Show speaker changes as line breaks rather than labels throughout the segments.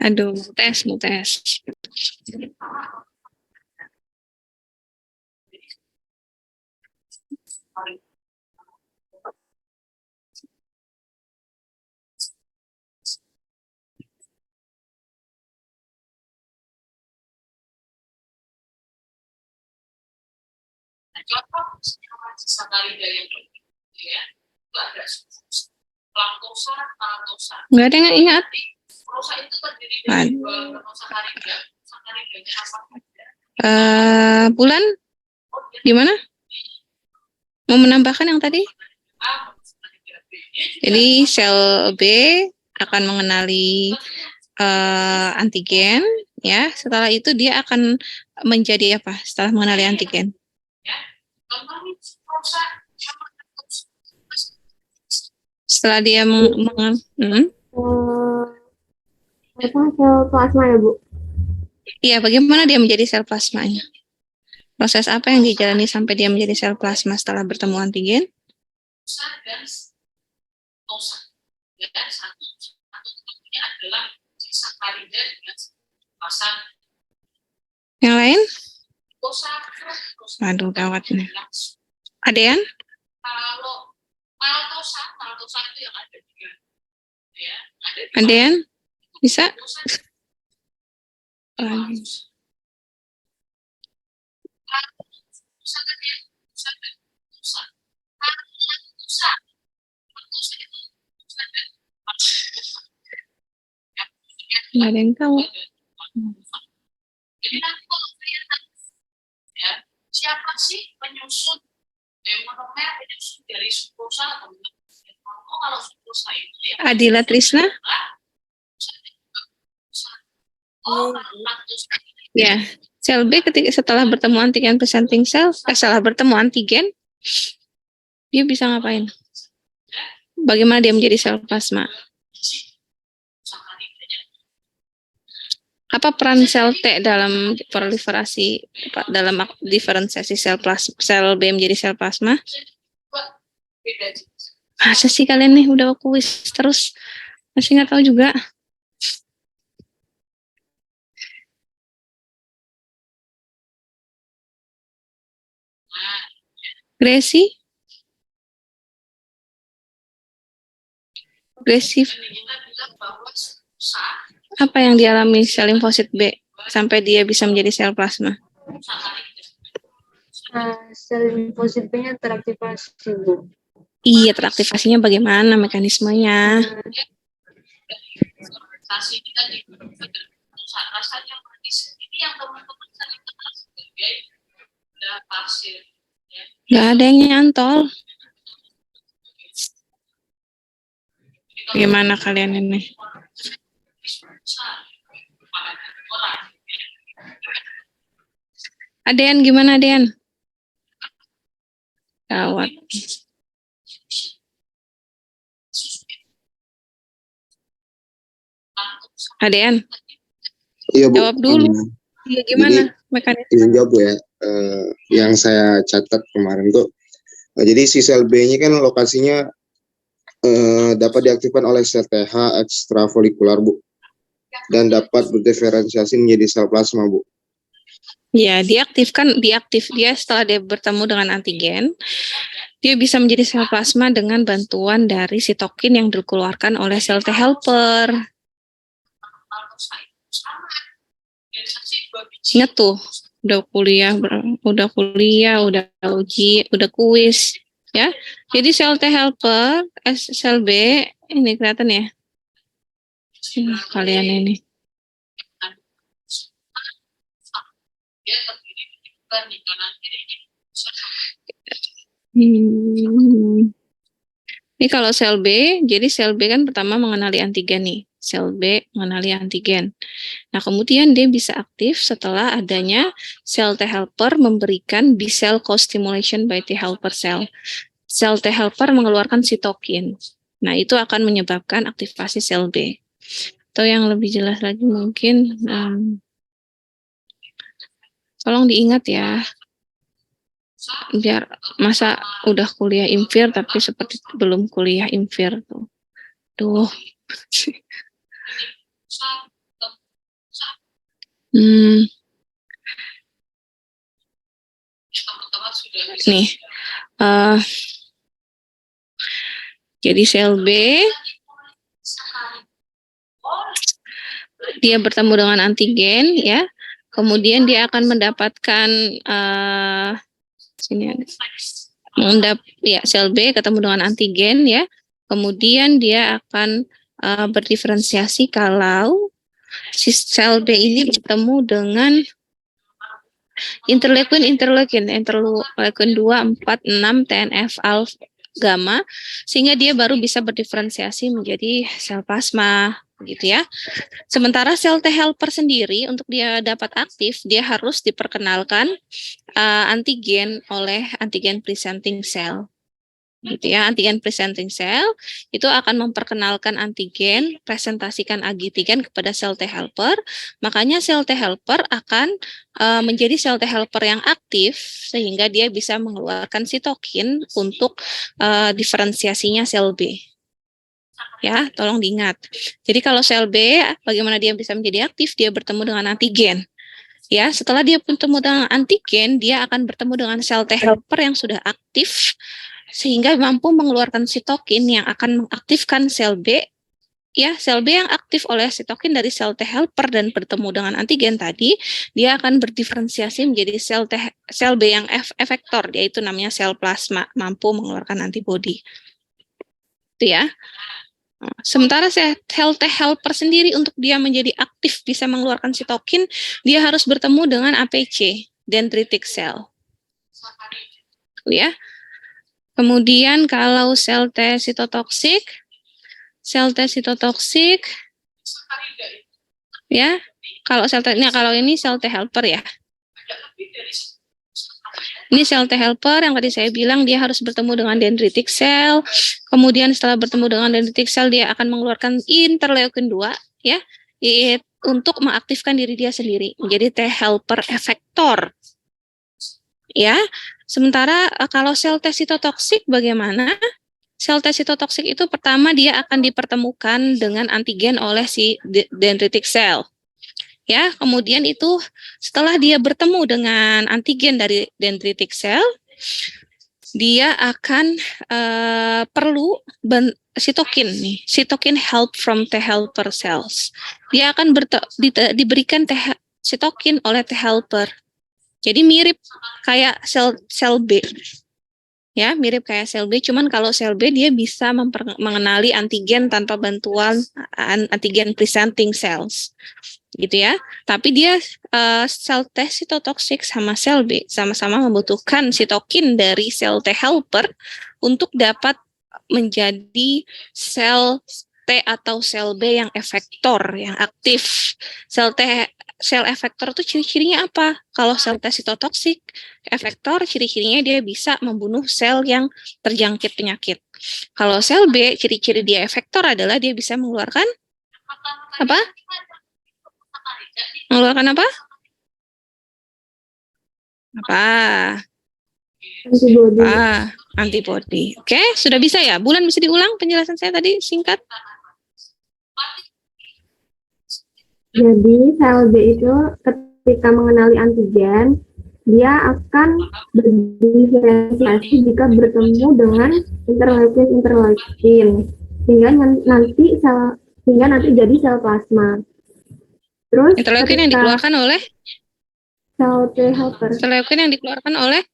Aduh, mau tes.
Contoh sakarida yang ya itu ada laktosa, maltosa.
Nggak ada yang ingat.
Prosa itu terdiri dari dua sakarida. Sakaridanya apa?
Bulan gimana? Mau menambahkan yang tadi? Jadi sel B akan mengenali antigen, ya. Setelah itu dia akan menjadi apa? Setelah mengenali antigen. Setelah dia
sel plasma ya, Bu?
Iya, bagaimana dia menjadi sel plasmanya? Proses apa yang dijalani sampai dia menjadi sel plasma setelah bertemu antigen?
Dan satunya adalah sakarida dengan pasang.
Yang lain? Aduh, gawat nih. Adean?
Kalau maltosa itu yang ada juga. Ya,
Adean? Bisa? Nggak ada yang tahu.
Jadi nanti kalau kelihatan ya, siapa sih penyusun monomer penyusun dari sukrosa atau kalau sukrosa itu ya
Adila Trisna? Ya, sel B ketika setelah bertemu antigen presenting cell, setelah bertemu antigen, dia bisa ngapain? Bagaimana dia menjadi sel plasma? Apa peran sel T dalam proliferasi, dalam diferensiasi sel B menjadi sel plasma? Masa sih kalian nih udah kuis terus masih nggak tahu juga? Gracie? Apa yang dialami sel limfosit B sampai dia bisa menjadi sel plasma?
Sel limfosit B-nya teraktivasi, Bu.
Iya, teraktivasinya bagaimana mekanismenya? Nggak ada yang nyantol. Gimana kalian ini? Adean, gimana Adean? Gawat. Adean?
Iya, Bu.
Jawab dulu. Iya, gimana mekanisme?
Izin jawab, Bu, ya. Yang saya catat kemarin tuh, jadi si sel B-nya kan lokasinya dapat diaktifkan oleh sel TH ekstrafolikular, Bu, dan dapat berdiferensiasi menjadi sel plasma, Bu.
Ya, dia setelah dia bertemu dengan antigen, dia bisa menjadi sel plasma dengan bantuan dari sitokin yang dikeluarkan oleh sel T helper. Ingat tuh, udah kuliah, udah uji, udah kuis, ya. Jadi sel T helper, sel B, ini kelihatan ya? Kalian ini. Ini kalau sel B, jadi sel B kan pertama mengenali antigen nih. Sel B mengenali antigen. Nah, kemudian dia bisa aktif setelah adanya sel T helper memberikan B cell co-stimulation by T helper cell. Sel T helper mengeluarkan sitokin. Nah, itu akan menyebabkan aktivasi sel B. Atau yang lebih jelas lagi mungkin, tolong diingat ya. Biar masa udah kuliah infir tapi seperti belum kuliah infir tuh. Duh. Hmm, nih. Jadi sel B dia bertemu dengan antigen ya. Kemudian dia akan mendapatkan sini ada sel B ketemu dengan antigen ya. Kemudian dia akan berdiferensiasi kalau si sel B ini bertemu dengan interleukin 2, 4, 6, TNF alpha gamma sehingga dia baru bisa berdiferensiasi menjadi sel plasma gitu ya. Sementara sel T helper sendiri untuk dia dapat aktif dia harus diperkenalkan antigen oleh antigen presenting cell. Gitu ya, antigen presenting cell itu akan memperkenalkan antigen, presentasikan antigen kepada sel T helper. Makanya sel T helper akan menjadi sel T helper yang aktif sehingga dia bisa mengeluarkan sitokin untuk diferensiasinya sel B. Ya, tolong diingat. Jadi kalau sel B, bagaimana dia bisa menjadi aktif? Dia bertemu dengan antigen. Ya, setelah dia bertemu dengan antigen, dia akan bertemu dengan sel T helper yang sudah aktif sehingga mampu mengeluarkan sitokin yang akan mengaktifkan sel B. Ya, sel B yang aktif oleh sitokin dari sel T helper dan bertemu dengan antigen tadi, dia akan berdiferensiasi menjadi sel B yang efektor, yaitu namanya sel plasma, mampu mengeluarkan antibodi. Itu ya. Sementara sel T helper sendiri untuk dia menjadi aktif bisa mengeluarkan sitokin, dia harus bertemu dengan APC, dendritic cell. Ya. Kemudian kalau sel T sitotoksik ya, kalau ini sel T helper ya. Ini sel T helper yang tadi saya bilang dia harus bertemu dengan dendritic cell. Kemudian setelah bertemu dengan dendritic cell dia akan mengeluarkan interleukin 2 ya, untuk mengaktifkan diri dia sendiri menjadi T helper efektor. Ya. Sementara kalau sel T sitotoksik bagaimana? Sel T sitotoksik itu pertama dia akan dipertemukan dengan antigen oleh si dendritic cell. Ya, kemudian itu setelah dia bertemu dengan antigen dari dendritic cell, dia akan perlu sitokin help from T helper cells. Dia akan diberikan sitokin oleh T helper. Jadi mirip kayak sel B. Ya, mirip kayak sel B, cuman kalau sel B dia bisa mengenali antigen tanpa bantuan antigen presenting cells. Gitu ya. Tapi dia sel T sitotoksik sama sel B sama-sama membutuhkan sitokin dari sel T helper untuk dapat menjadi sel T atau sel B yang efektor, yang aktif. Sel efektor itu ciri-cirinya apa? Kalau sel T sitotoksik efektor, ciri-cirinya dia bisa membunuh sel yang terjangkit penyakit. Kalau sel B, ciri-ciri dia efektor adalah dia bisa mengeluarkan apa? Mengeluarkan apa?
Antibody.
Antibody. Oke, sudah bisa ya? Bulan bisa diulang penjelasan saya tadi singkat?
Jadi sel B itu ketika mengenali antigen, dia akan berdiferensiasi jika bertemu dengan interleukin sehingga nanti jadi sel plasma. Terus
interleukin yang dikeluarkan oleh
sel T helper.
Interleukin yang dikeluarkan oleh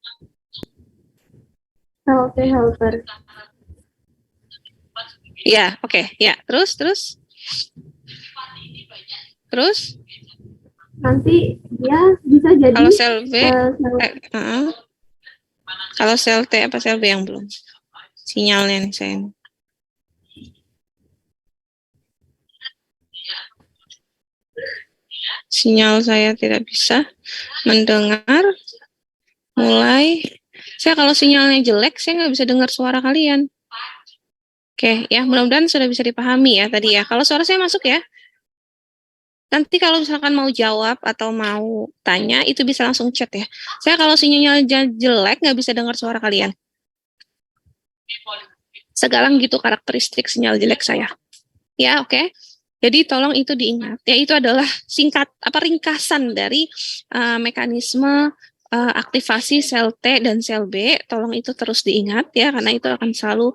Sel T helper.
Ya, oke. Ya, terus
Nanti dia bisa jadi
kalau sel B kalau sel T apa sel B yang belum sinyalnya nih saya. Sinyal saya tidak bisa mendengar. Saya kalau sinyalnya jelek saya nggak bisa dengar suara kalian. Oke, ya mudah-mudahan sudah bisa dipahami ya tadi ya. Kalau suara saya masuk ya? Nanti kalau misalkan mau jawab atau mau tanya, itu bisa langsung chat ya. Saya kalau sinyalnya jelek, nggak bisa dengar suara kalian. Segalang gitu karakteristik sinyal jelek saya. Ya, oke. Jadi tolong itu diingat. Ya, itu adalah ringkasan dari mekanisme aktivasi sel T dan sel B. Tolong itu terus diingat ya, karena itu akan selalu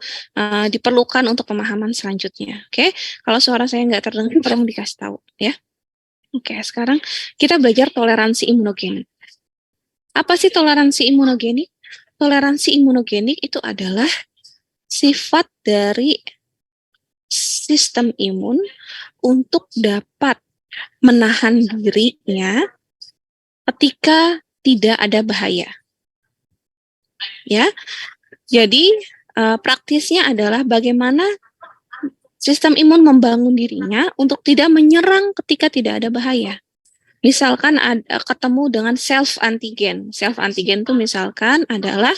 diperlukan untuk pemahaman selanjutnya. Oke, kalau suara saya nggak terdengar, tolong dikasih tahu ya. Oke, sekarang kita belajar toleransi imunogenik. Apa sih toleransi imunogenik? Toleransi imunogenik itu adalah sifat dari sistem imun untuk dapat menahan dirinya ketika tidak ada bahaya. Ya, jadi praktisnya adalah bagaimana sistem imun membangun dirinya untuk tidak menyerang ketika tidak ada bahaya. Misalkan ketemu dengan self antigen. Self antigen itu misalkan adalah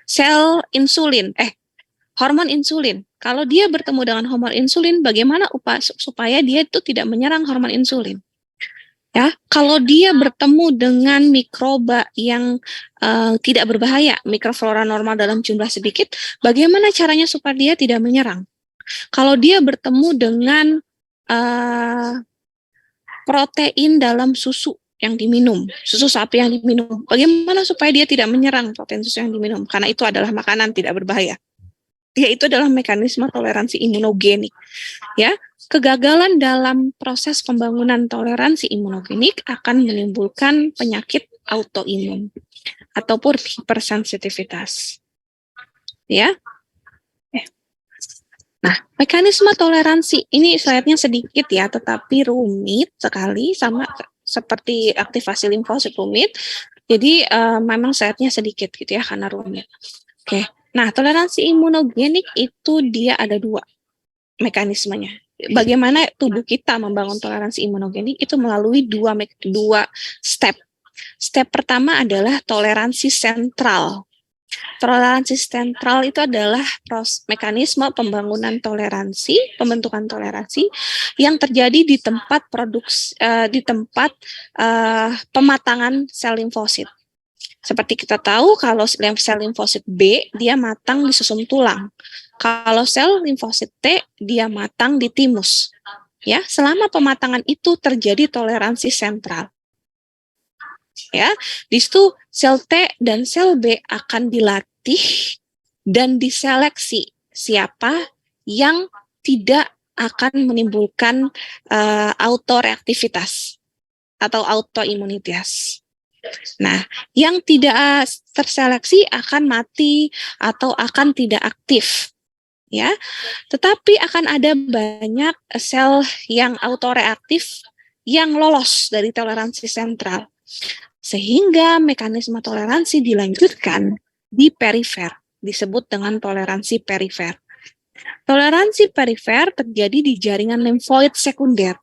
sel insulin, hormon insulin. Kalau dia bertemu dengan hormon insulin, bagaimana supaya dia itu tidak menyerang hormon insulin? Ya, kalau dia bertemu dengan mikroba yang tidak berbahaya, mikroflora normal dalam jumlah sedikit, bagaimana caranya supaya dia tidak menyerang? Kalau dia bertemu dengan protein dalam susu yang diminum, susu sapi yang diminum, bagaimana supaya dia tidak menyerang protein susu yang diminum? Karena itu adalah makanan tidak berbahaya. Yaitu adalah mekanisme toleransi imunogenik. Ya, kegagalan dalam proses pembangunan toleransi imunogenik akan menimbulkan penyakit autoimun ataupun hipersensitivitas. Ya. Nah, mekanisme toleransi ini slide-nya sedikit ya, tetapi rumit sekali, sama seperti aktivasi limfosit rumit. Jadi memang slide-nya sedikit gitu ya, karena rumit. Oke. Nah, toleransi imunogenik itu dia ada dua mekanismenya. Bagaimana tubuh kita membangun toleransi imunogenik itu melalui dua step. Step pertama adalah toleransi sentral. Toleransi sentral itu adalah mekanisme pembangunan toleransi, pembentukan toleransi yang terjadi di tempat pematangan sel limfosit. Seperti kita tahu, kalau sel limfosit B, dia matang di susum tulang. Kalau sel limfosit T, dia matang di timus. Ya, selama pematangan itu terjadi toleransi sentral. Ya, di situ sel T dan sel B akan dilatih dan diseleksi siapa yang tidak akan menimbulkan autoreaktivitas atau autoimunitas. Nah, yang tidak terseleksi akan mati atau akan tidak aktif. Ya, tetapi akan ada banyak sel yang autoreaktif yang lolos dari toleransi sentral. Sehingga mekanisme toleransi dilanjutkan di perifer, disebut dengan toleransi perifer. Toleransi perifer terjadi di jaringan limfoid sekunder.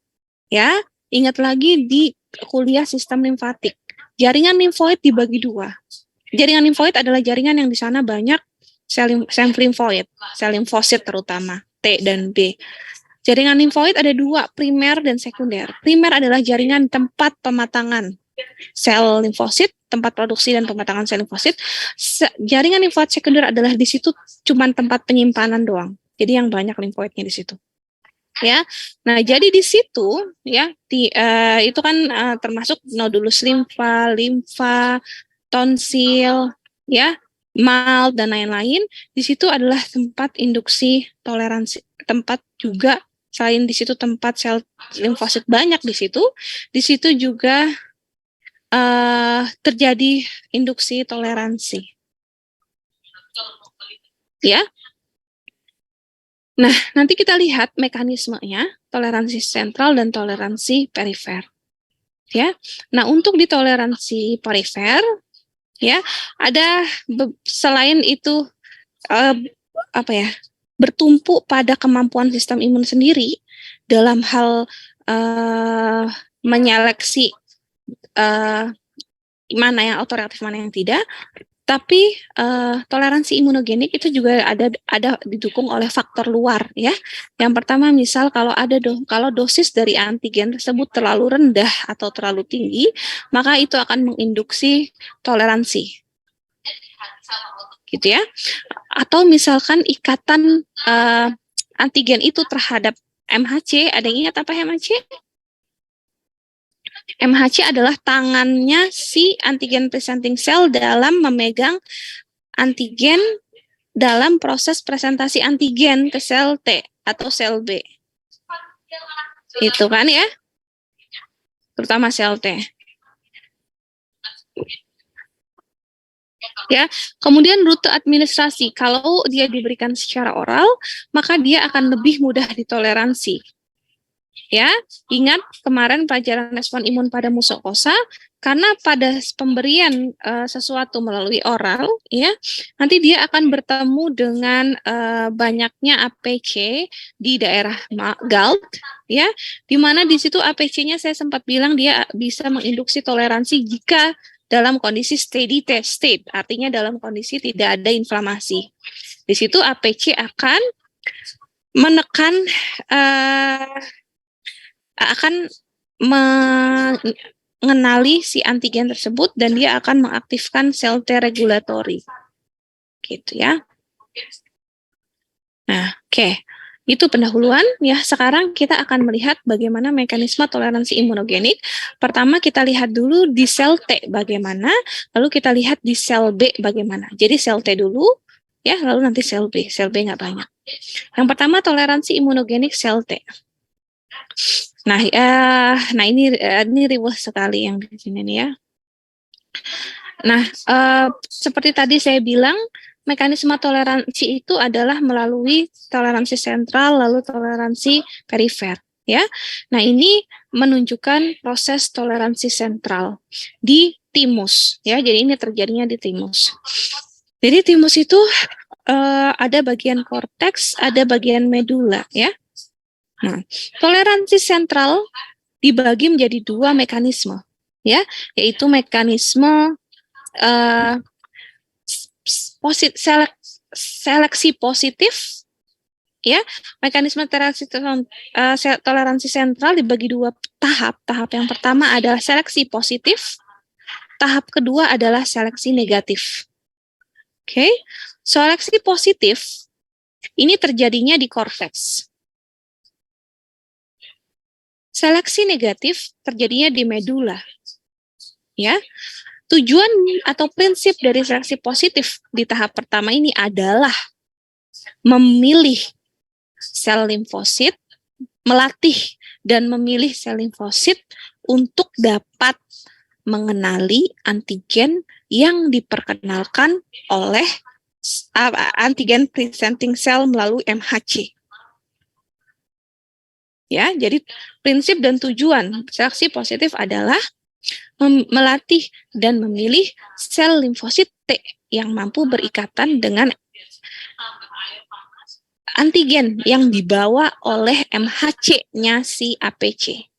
Ya, ingat lagi di kuliah sistem limfatik. Jaringan limfoid dibagi dua. Jaringan limfoid adalah jaringan yang di sana banyak sel limfoid, sel limfosit terutama, T dan B. Jaringan limfoid ada dua, primer dan sekunder. Primer adalah jaringan tempat pematangan sel limfosit, tempat produksi dan pematangan sel limfosit. Jaringan limfoid sekunder adalah di situ cuma tempat penyimpanan doang. Jadi yang banyak limfoidnya di situ. Ya, nah jadi di situ ya itu kan termasuk nodulus limfa, tonsil, ya, mal dan lain-lain. Di situ adalah tempat induksi toleransi, tempat juga selain di situ tempat sel limfosit banyak di situ. Di situ juga terjadi induksi toleransi. Ya. Nah, nanti kita lihat mekanismenya, toleransi sentral dan toleransi perifer. Ya. Nah, untuk di toleransi perifer, ya, ada selain itu bertumpu pada kemampuan sistem imun sendiri dalam hal menyeleksi mana yang autoreaktif, mana yang tidak. Tapi toleransi imunogenik itu juga ada didukung oleh faktor luar ya. Yang pertama misal kalau dosis dari antigen tersebut terlalu rendah atau terlalu tinggi, maka itu akan menginduksi toleransi. Gitu ya. Atau misalkan ikatan antigen itu terhadap MHC, ada yang ingat apa MHC? MHC adalah tangannya si antigen presenting cell dalam memegang antigen dalam proses presentasi antigen ke sel T atau sel B. Itu kan ya? Terutama sel T. Ya, kemudian rute administrasi. Kalau dia diberikan secara oral, maka dia akan lebih mudah ditoleransi. Ya, ingat kemarin pelajaran respon imun pada mukosa, karena pada pemberian sesuatu melalui oral, ya, nanti dia akan bertemu dengan banyaknya APC di daerah GALT, ya, di mana di situ APC-nya saya sempat bilang dia bisa menginduksi toleransi jika dalam kondisi steady state, artinya dalam kondisi tidak ada inflamasi. Di situ APC akan menekan akan mengenali si antigen tersebut dan dia akan mengaktifkan sel T regulatory. Gitu ya. Nah, oke. Itu pendahuluan ya. Sekarang kita akan melihat bagaimana mekanisme toleransi imunogenik. Pertama kita lihat dulu di sel T bagaimana, lalu kita lihat di sel B bagaimana. Jadi sel T dulu ya, lalu nanti sel B. Sel B nggak banyak. Yang pertama toleransi imunogenik sel T. Nah, ini riweh sekali yang di sini nih ya. Nah, seperti tadi saya bilang, mekanisme toleransi itu adalah melalui toleransi sentral lalu toleransi perifer, ya. Nah, ini menunjukkan proses toleransi sentral di timus, ya. Jadi ini terjadinya di timus. Jadi timus itu ada bagian korteks, ada bagian medula, ya. Nah, toleransi sentral dibagi menjadi dua mekanisme, ya, yaitu mekanisme seleksi positif, ya. Mekanisme toleransi sentral dibagi dua tahap. Tahap yang pertama adalah seleksi positif, tahap kedua adalah seleksi negatif. Oke, seleksi positif ini terjadinya di korteks. Seleksi negatif terjadinya di medula. Ya. Tujuan atau prinsip dari seleksi positif di tahap pertama ini adalah memilih sel limfosit, melatih dan memilih sel limfosit untuk dapat mengenali antigen yang diperkenalkan oleh antigen presenting cell melalui MHC. Ya, jadi prinsip dan tujuan seleksi positif adalah melatih dan memilih sel limfosit T yang mampu berikatan dengan antigen yang dibawa oleh MHC-nya si APC.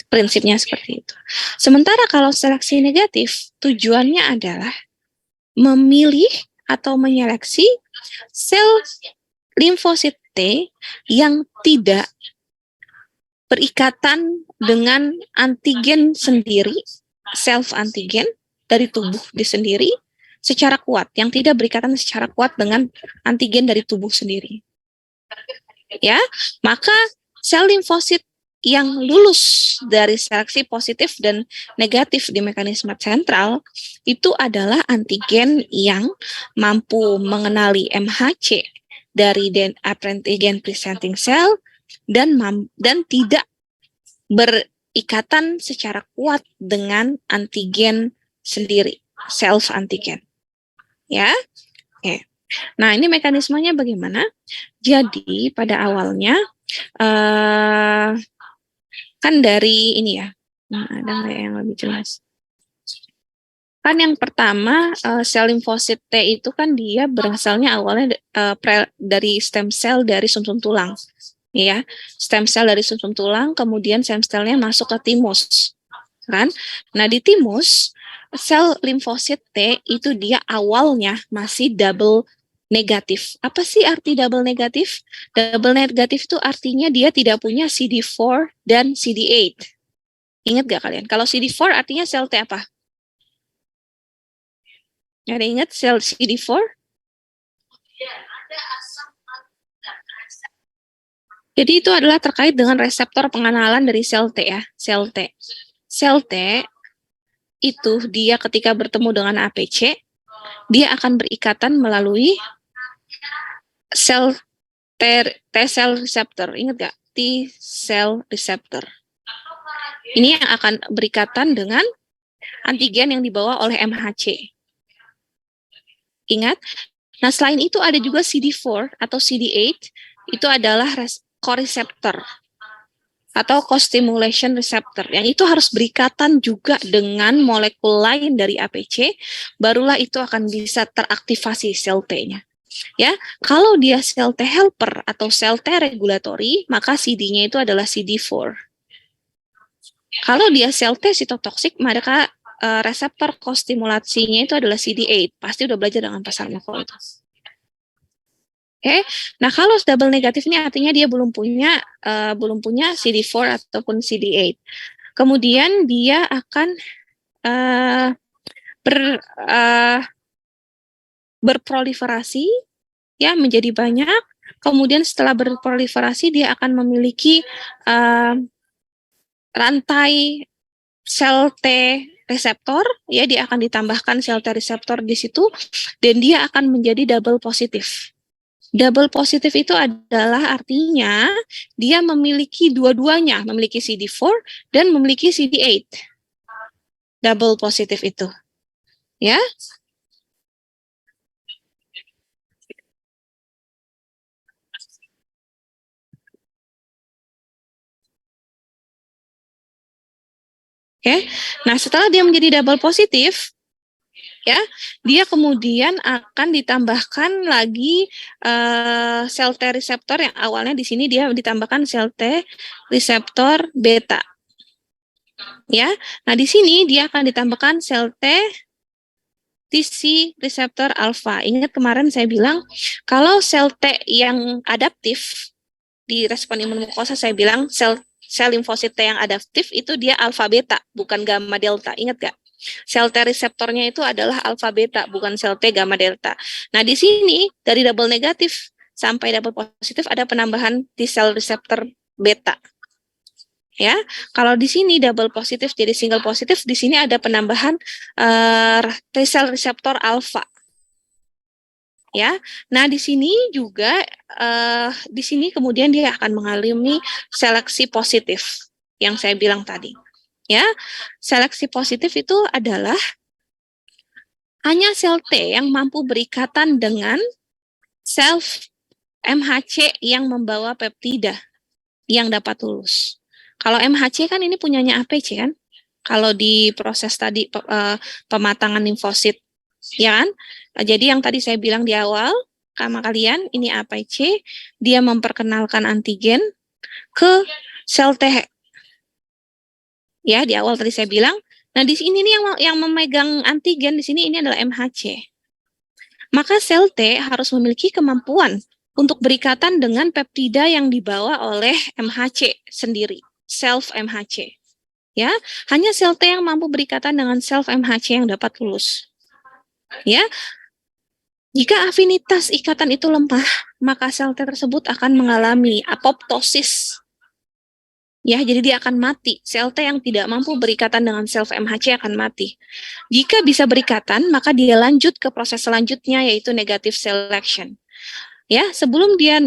Prinsipnya seperti itu. Sementara kalau seleksi negatif, tujuannya adalah memilih atau menyeleksi sel limfosit T yang tidak berikatan dengan antigen sendiri, self antigen dari tubuh di sendiri secara kuat, yang tidak berikatan secara kuat dengan antigen dari tubuh sendiri. Ya, maka sel limfosit yang lulus dari seleksi positif dan negatif di mekanisme sentral itu adalah antigen yang mampu mengenali MHC dari antigen presenting cell dan tidak berikatan secara kuat dengan antigen sendiri, self antigen. Ya. Oke. Nah, ini mekanismenya bagaimana? Jadi pada awalnya kan dari ini ya. Nah, ada nggak yang lebih jelas? Kan yang pertama sel limfosit T itu kan dia berasalnya awalnya dari stem cell dari sumsum tulang. Ya, stem cell dari sumsum tulang, kemudian stem cell-nya masuk ke timus, kan? Nah, di timus sel limfosit T itu dia awalnya masih double negatif. Apa sih arti double negatif? Double negatif itu artinya dia tidak punya CD4 dan CD8. Ingat gak kalian? Kalau CD4 artinya sel T apa? Ada ingat sel CD4?
Ya, ada asam dan asam.
Jadi itu adalah terkait dengan reseptor pengenalan dari sel T ya, sel T. Sel T itu dia ketika bertemu dengan APC, dia akan berikatan melalui sel T cell receptor. Ingat gak? T cell receptor. Ini yang akan berikatan dengan antigen yang dibawa oleh MHC. Ingat? Nah, selain itu ada juga CD4 atau CD8, itu adalah koreseptor atau co-stimulation receptor. Yang itu harus berikatan juga dengan molekul lain dari APC, barulah itu akan bisa teraktivasi sel T-nya. Ya, kalau dia sel T helper atau sel T regulatory, maka CD-nya itu adalah CD4. Kalau dia sel T sitotoksik, maka reseptor kostimulasinya itu adalah CD8. Pasti udah belajar dengan pasar makro itu. Oke, nah kalau double negatif ini artinya dia belum punya CD4 ataupun CD8. Kemudian dia akan berproliferasi ya menjadi banyak. Kemudian setelah berproliferasi dia akan memiliki rantai sel T reseptor, ya dia akan ditambahkan sel T reseptor di situ dan dia akan menjadi double positif. Double positif itu adalah artinya dia memiliki dua-duanya, memiliki CD4 dan memiliki CD8. Double positif itu. Ya. Oke. Nah, setelah dia menjadi double positif, ya, dia kemudian akan ditambahkan lagi sel T reseptor yang awalnya di sini dia ditambahkan sel T reseptor beta. Ya. Nah, di sini dia akan ditambahkan sel T TC reseptor alfa. Ingat kemarin saya bilang kalau sel T yang adaptif di respon imun mukosa saya bilang sel limfosit T yang adaptif itu dia alfa beta bukan gamma delta. Ingat gak? Sel T reseptornya itu adalah alfa beta bukan sel T gamma delta. Nah, di sini dari double negatif sampai double positif ada penambahan T cell reseptor beta. Ya, kalau di sini double positif jadi single positif, di sini ada penambahan T cell reseptor alfa. Ya, nah di sini juga di sini kemudian dia akan mengalami seleksi positif yang saya bilang tadi. Ya, seleksi positif itu adalah hanya sel T yang mampu berikatan dengan sel MHC yang membawa peptida yang dapat lulus. Kalau MHC kan ini punyanya APC kan? Kalau di proses tadi pematangan limfosit, ya kan? Jadi yang tadi saya bilang di awal sama kalian, ini APC, dia memperkenalkan antigen ke sel T. Ya, di awal tadi saya bilang. Nah, di sini nih yang memegang antigen di sini ini adalah MHC. Maka sel T harus memiliki kemampuan untuk berikatan dengan peptida yang dibawa oleh MHC sendiri, self MHC. Ya, hanya sel T yang mampu berikatan dengan self MHC yang dapat lulus. Ya, jika afinitas ikatan itu lemah, maka sel T tersebut akan mengalami apoptosis. Ya, jadi dia akan mati. Sel T yang tidak mampu berikatan dengan self MHC akan mati. Jika bisa berikatan, maka dia lanjut ke proses selanjutnya yaitu negative selection. Ya, sebelum dia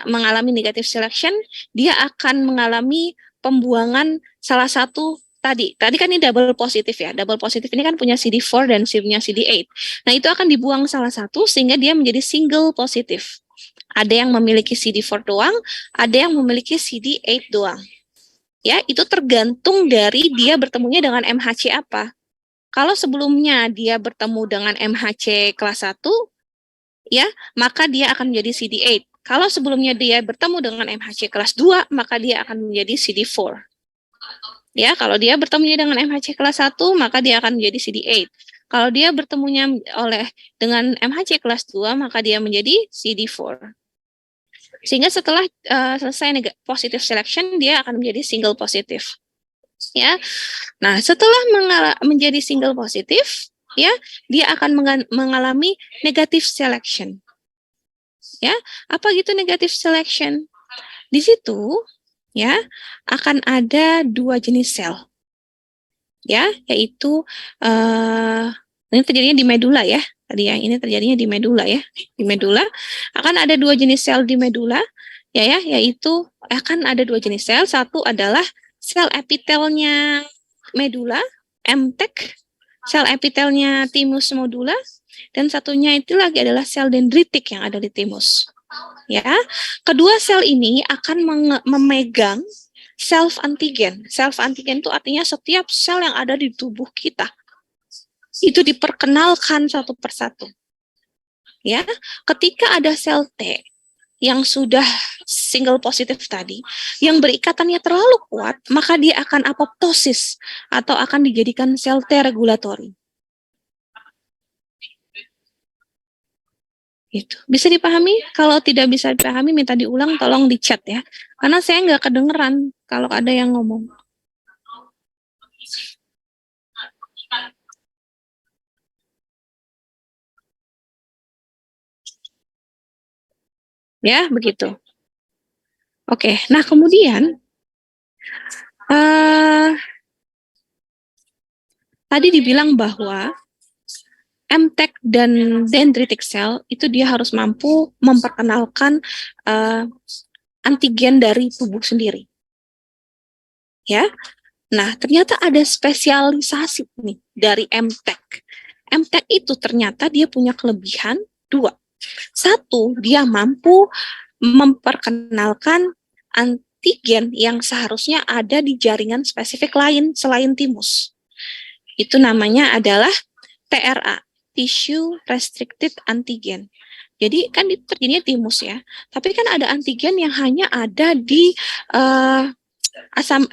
mengalami negative selection, dia akan mengalami pembuangan salah satu tadi kan ini double positif ya. Double positif ini kan punya CD4 dan punya CD8. Nah, itu akan dibuang salah satu sehingga dia menjadi single positif. Ada yang memiliki CD4 doang, ada yang memiliki CD8 doang. Ya, itu tergantung dari dia bertemunya dengan MHC apa. Kalau sebelumnya dia bertemu dengan MHC kelas 1, ya, maka dia akan menjadi CD8. Kalau sebelumnya dia bertemu dengan MHC kelas 2, maka dia akan menjadi CD4. Ya, kalau dia bertemunya dengan MHC kelas 1, maka dia akan menjadi CD8. Kalau dia bertemunya dengan MHC kelas 2, maka dia menjadi CD4. Sehingga setelah selesai positive selection, dia akan menjadi single positif. Ya. Nah, setelah menjadi single positif, ya, dia akan mengalami negative selection. Ya, apa gitu negative selection? Di situ, ya, akan ada 2 jenis sel. Ya, yaitu ini terjadinya di medula ya. Tadi yang ini terjadinya di medula ya. Di medula akan ada 2 jenis sel di medula ya, yaitu akan ada 2 jenis sel. Satu adalah sel epitelnya medula, MTEC, sel epitelnya timus modula, dan satunya itu lagi adalah sel dendritik yang ada di timus. Ya, kedua sel ini akan memegang self antigen. Self antigen itu artinya setiap sel yang ada di tubuh kita itu diperkenalkan satu persatu. Ya, ketika ada sel T yang sudah single positif tadi, yang berikatannya terlalu kuat, maka dia akan apoptosis atau akan dijadikan sel T regulatory. Itu bisa dipahami? Kalau tidak bisa dipahami, minta diulang, tolong di chat ya. Karena saya nggak kedengeran kalau ada yang ngomong. Ya, begitu. Oke, nah kemudian tadi dibilang bahwa MTEC dan dendritic cell itu dia harus mampu memperkenalkan antigen dari tubuh sendiri. Ya. Nah, ternyata ada spesialisasi nih dari MTEC. MTEC itu ternyata dia punya kelebihan 2. Satu, dia mampu memperkenalkan antigen yang seharusnya ada di jaringan spesifik lain selain timus. Itu namanya adalah TRA, Tissue Restricted Antigen. Jadi kan itu terjadinya timus ya, tapi kan ada antigen yang hanya ada di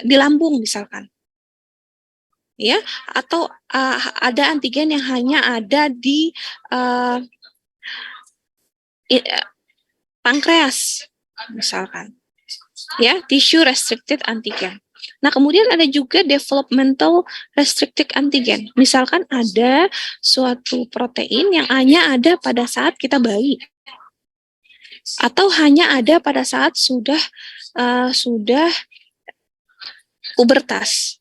di lambung misalkan, ya, atau ada antigen yang hanya ada di pankreas misalkan, ya, tissue restricted antigen. Nah, kemudian ada juga developmental restricted antigen. Misalkan ada suatu protein yang hanya ada pada saat kita bayi, atau hanya ada pada saat sudah pubertas.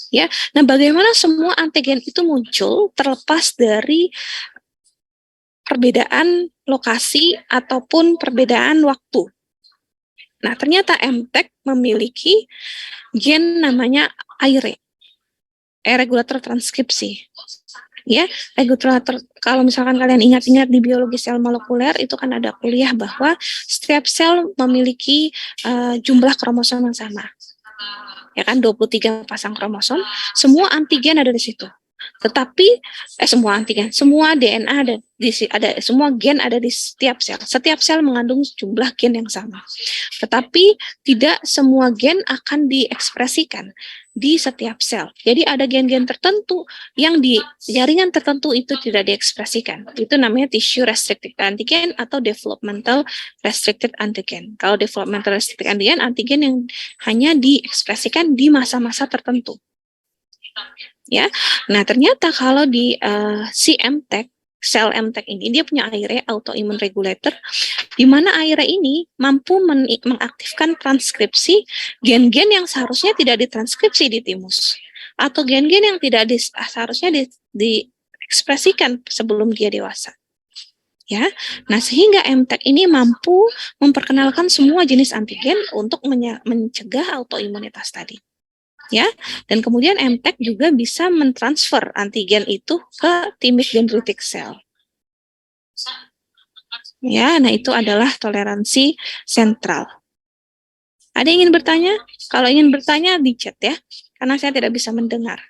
Ya, nah bagaimana semua antigen itu muncul terlepas dari perbedaan lokasi ataupun perbedaan waktu. Nah, ternyata MTEC memiliki gen namanya AIRE, regulator transkripsi. Ya, regulator, kalau misalkan kalian ingat-ingat di biologi sel molekuler itu kan ada kuliah bahwa setiap sel memiliki jumlah kromosom yang sama. Ya kan, 23 pasang kromosom, semua antigen ada di situ. Tetapi semua antigen, semua DNA ada, semua gen ada di setiap sel. Setiap sel mengandung jumlah gen yang sama. Tetapi tidak semua gen akan diekspresikan di setiap sel. Jadi ada gen-gen tertentu yang di jaringan tertentu itu tidak diekspresikan. Itu namanya tissue restricted antigen atau developmental restricted antigen. Kalau developmental restricted antigen, antigen yang hanya diekspresikan di masa-masa tertentu. Ya, nah ternyata kalau di si MTEC, sel MTEC ini dia punya AIRE, autoimmune regulator, di mana AIRE ini mampu mengaktifkan transkripsi gen-gen yang seharusnya tidak ditranskripsi di timus, atau gen-gen yang tidak seharusnya diekspresikan sebelum dia dewasa. Ya, nah sehingga MTEC ini mampu memperkenalkan semua jenis antigen untuk mencegah autoimunitas tadi. Ya, dan kemudian MTEC juga bisa mentransfer antigen itu ke thymic dendritic cell. Ya, nah itu adalah toleransi sentral. Ada yang ingin bertanya? Kalau ingin bertanya di chat ya, karena saya tidak bisa mendengar.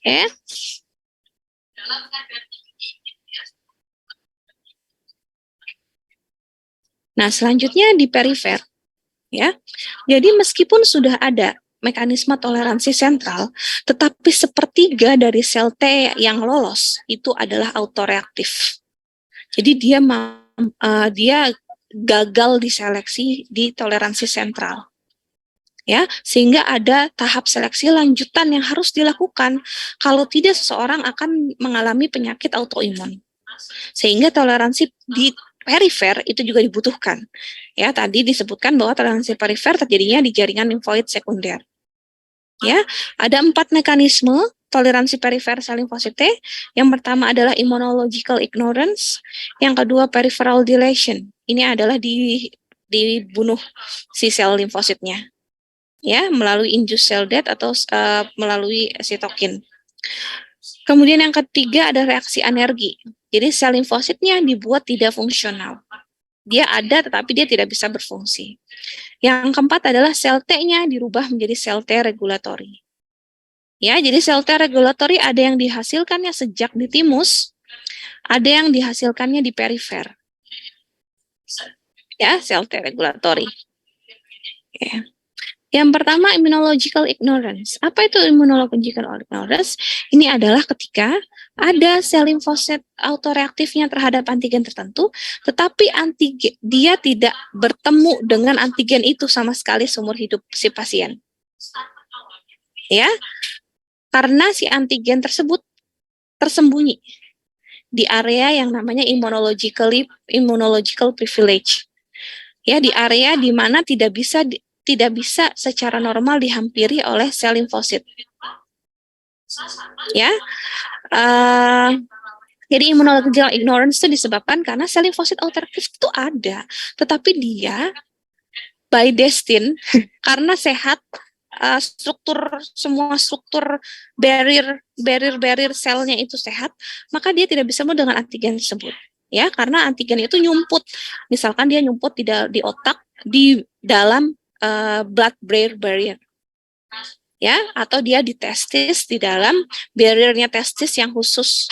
Oke. Nah, selanjutnya di perifer. Ya. Jadi meskipun sudah ada mekanisme toleransi sentral, tetapi sepertiga dari sel T yang lolos itu adalah autoreaktif. Jadi dia gagal diseleksi di toleransi sentral. Ya, sehingga ada tahap seleksi lanjutan yang harus dilakukan. Kalau tidak, seseorang akan mengalami penyakit autoimun. Sehingga toleransi di perifer itu juga dibutuhkan. Ya, tadi disebutkan bahwa toleransi perifer terjadinya di jaringan limfoid sekunder. Ya, ada 4 mekanisme toleransi perifer sel limfosit T. Yang pertama adalah immunological ignorance, yang kedua peripheral deletion. Ini adalah dibunuh si sel limfositnya. Ya, melalui induced cell death atau melalui sitokin. Kemudian yang ketiga ada reaksi anergi. Jadi sel limfositnya dibuat tidak fungsional. Dia ada tetapi dia tidak bisa berfungsi. Yang keempat adalah sel T-nya dirubah menjadi sel T regulatory. Ya, jadi sel T regulatory ada yang dihasilkannya sejak di timus, ada yang dihasilkannya di perifer. Ya, sel T regulatory. Ya. Yang pertama, immunological ignorance. Apa itu immunological ignorance? Ini adalah ketika ada sel limfosit autoreaktifnya terhadap antigen tertentu, tetapi antigen dia tidak bertemu dengan antigen itu sama sekali seumur hidup si pasien. Ya, karena si antigen tersebut tersembunyi di area yang namanya immunological privilege. Ya, di area di mana tidak bisa secara normal dihampiri oleh sel limfosit. Ya, jadi immunological ignorance itu disebabkan karena sel limfosit autoreaktif itu ada, tetapi dia by destin karena sehat, semua struktur barrier selnya itu sehat, maka dia tidak bisa bertemu dengan antigen tersebut. Ya, karena antigen itu nyumput, misalkan dia nyumput di otak, di dalam blood-brain barrier, ya, atau dia di testis, di dalam barriernya testis yang khusus,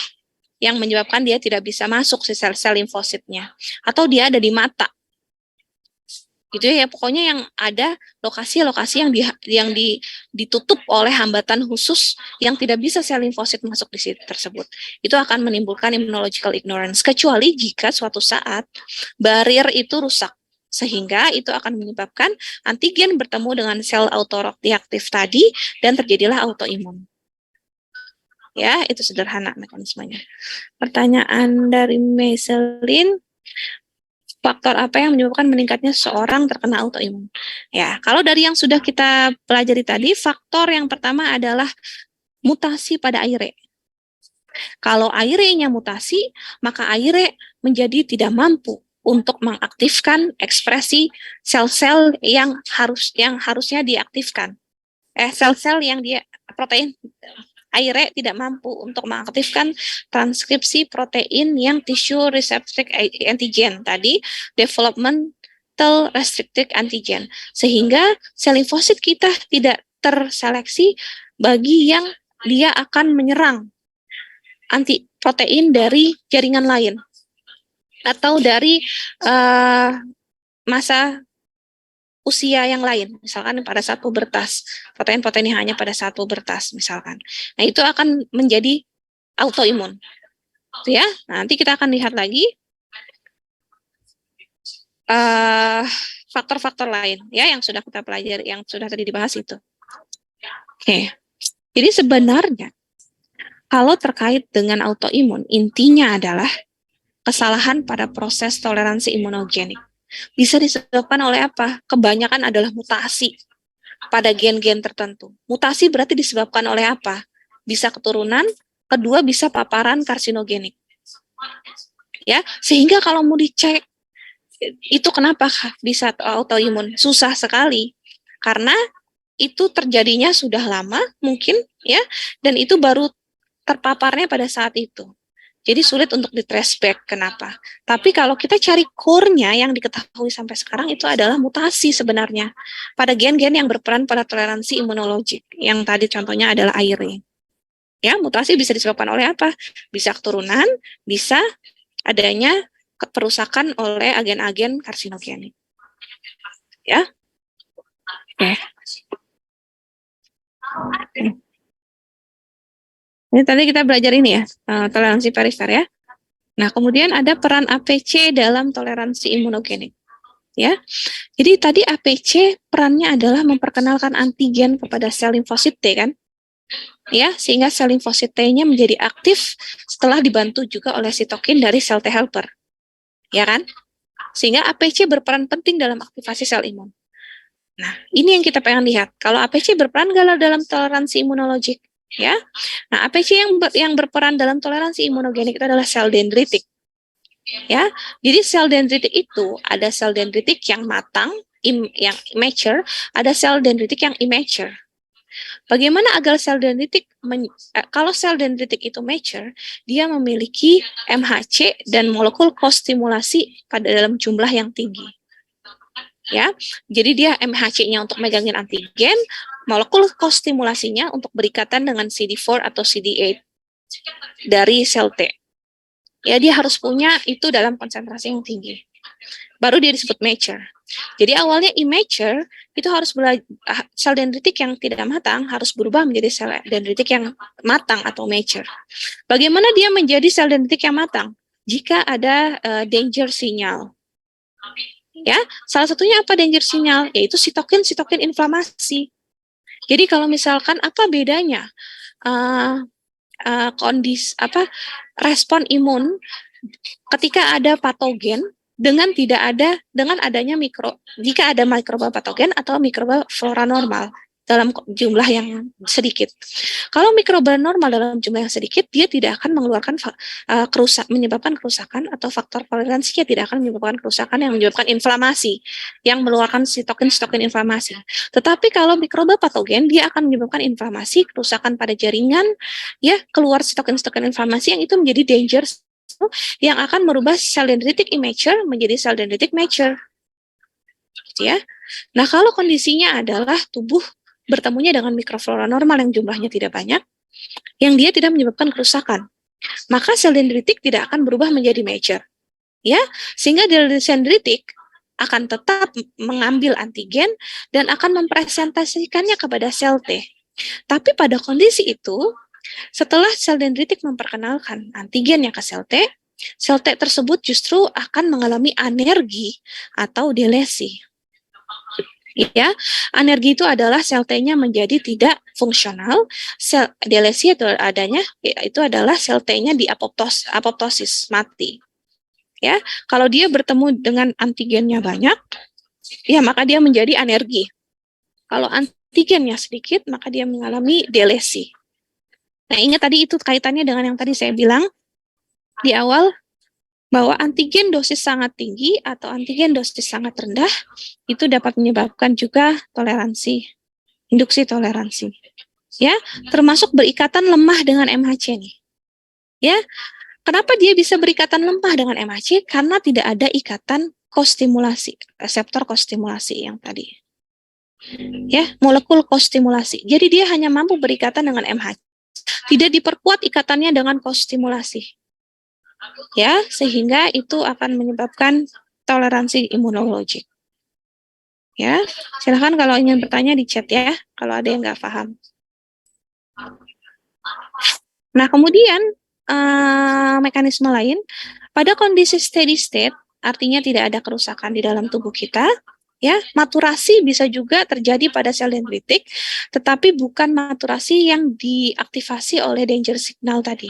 yang menyebabkan dia tidak bisa masuk si sel-sel limfositnya, atau dia ada di mata, gitu ya. Pokoknya yang ada lokasi-lokasi yang ditutup oleh hambatan khusus yang tidak bisa sel limfosit masuk di situ tersebut. Itu akan menimbulkan immunological ignorance, kecuali jika suatu saat barrier itu rusak, sehingga itu akan menyebabkan antigen bertemu dengan sel autoreaktif tadi dan terjadilah autoimun. Ya, itu sederhana mekanismenya. Pertanyaan dari Meselin, faktor apa yang menyebabkan meningkatnya seseorang terkena autoimun? Ya, kalau dari yang sudah kita pelajari tadi, faktor yang pertama adalah mutasi pada AIRE. Kalau AIRE-nya mutasi, maka AIRE menjadi tidak mampu untuk mengaktifkan ekspresi sel-sel yang harusnya diaktifkan. Sel-sel yang protein AIRE tidak mampu untuk mengaktifkan transkripsi protein yang tissue receptor antigen tadi, developmental restricted antigen, sehingga sel limfosit kita tidak terseleksi bagi yang dia akan menyerang anti protein dari jaringan lain atau dari masa usia yang lain, misalkan pada saat pubertas, protein-protein yang hanya pada saat pubertas, misalkan. Nah, itu akan menjadi autoimun. Ya, nanti kita akan lihat lagi faktor-faktor lain ya yang sudah kita pelajari, yang sudah tadi dibahas itu. Oke. Jadi sebenarnya kalau terkait dengan autoimun, intinya adalah kesalahan pada proses toleransi imunogenik. Bisa disebabkan oleh apa? Kebanyakan adalah mutasi pada gen-gen tertentu. Mutasi berarti disebabkan oleh apa? Bisa keturunan, kedua bisa paparan karsinogenik. Ya, sehingga kalau mau dicek itu kenapa bisa autoimun? Susah sekali. Karena itu terjadinya sudah lama mungkin ya, dan itu baru terpaparnya pada saat itu. Jadi sulit untuk di-trace back kenapa. Tapi kalau kita cari core-nya yang diketahui sampai sekarang itu adalah mutasi sebenarnya pada gen-gen yang berperan pada toleransi imunologik. Yang tadi contohnya adalah AIRE. Ya, mutasi bisa disebabkan oleh apa? Bisa keturunan, bisa adanya perusakan oleh agen-agen karsinogenik. Ya. Oke. Ini tadi kita belajar ini ya, toleransi perifer ya. Nah, kemudian ada peran APC dalam toleransi imunogenik. Ya, jadi tadi APC perannya adalah memperkenalkan antigen kepada sel limfosit T kan, ya, sehingga sel limfosit T-nya menjadi aktif setelah dibantu juga oleh sitokin dari sel T helper, ya kan? Sehingga APC berperan penting dalam aktivasi sel imun. Nah, ini yang kita pengen lihat. Kalau APC berperan nggak dalam toleransi imunologik, ya? Nah, APC yang berperan dalam toleransi imunogenik itu adalah sel dendritik. Ya, jadi sel dendritik itu ada sel dendritik yang matang, yang mature, ada sel dendritik yang immature. Bagaimana agar sel dendritik, kalau sel dendritik itu mature, dia memiliki MHC dan molekul kostimulasi pada dalam jumlah yang tinggi. Ya, jadi dia MHC-nya untuk megangin antigen, molekul kostimulasinya untuk berikatan dengan CD4 atau CD8 dari sel T. Ya, dia harus punya itu dalam konsentrasi yang tinggi. Baru dia disebut mature. Jadi awalnya immature itu harus sel dendritik yang tidak matang harus berubah menjadi sel dendritik yang matang atau mature. Bagaimana dia menjadi sel dendritik yang matang? Jika ada danger sinyal. Ya, salah satunya apa danger sinyal? Yaitu sitokin inflamasi. Jadi kalau misalkan apa bedanya respon imun ketika ada patogen dengan adanya jika ada mikroba patogen atau mikroba flora normal dalam jumlah yang sedikit. Kalau mikroba normal dalam jumlah yang sedikit, dia tidak akan mengeluarkan menyebabkan kerusakan, atau faktor toleransinya tidak akan menyebabkan kerusakan yang menyebabkan inflamasi, yang mengeluarkan sitokin inflamasi. Tetapi kalau mikroba patogen, dia akan menyebabkan inflamasi, kerusakan pada jaringan, ya, keluar sitokin inflamasi yang itu menjadi danger, yang akan merubah sel dendritik immature menjadi sel dendritik mature. Ya. Nah, kalau kondisinya adalah tubuh bertemunya dengan mikroflora normal yang jumlahnya tidak banyak, yang dia tidak menyebabkan kerusakan, maka sel dendritik tidak akan berubah menjadi mature. Ya, sehingga sel dendritik akan tetap mengambil antigen dan akan mempresentasikannya kepada sel T. Tapi pada kondisi itu, setelah sel dendritik memperkenalkan antigennya ke sel T tersebut justru akan mengalami anergi atau delesi. Ya, anergi itu adalah sel T-nya menjadi tidak fungsional. Sel delesi itu adalah sel T-nya di apoptosis, mati. Ya, kalau dia bertemu dengan antigennya banyak, ya maka dia menjadi anergi. Kalau antigennya sedikit, maka dia mengalami delesi. Nah, ingat tadi itu kaitannya dengan yang tadi saya bilang di awal, bahwa antigen dosis sangat tinggi atau antigen dosis sangat rendah itu dapat menyebabkan juga toleransi, induksi toleransi. Ya, termasuk berikatan lemah dengan MHC nih. Ya, kenapa dia bisa berikatan lemah dengan MHC? Karena tidak ada ikatan kostimulasi, reseptor kostimulasi yang tadi. Ya, molekul kostimulasi. Jadi dia hanya mampu berikatan dengan MHC. Tidak diperkuat ikatannya dengan kostimulasi. Ya, sehingga itu akan menyebabkan toleransi imunologik. Ya, silahkan kalau ingin bertanya di chat ya, kalau ada yang nggak paham. Nah, kemudian mekanisme lain, pada kondisi steady state, artinya tidak ada kerusakan di dalam tubuh kita, ya, maturasi bisa juga terjadi pada sel dendritik, tetapi bukan maturasi yang diaktifasi oleh danger signal tadi.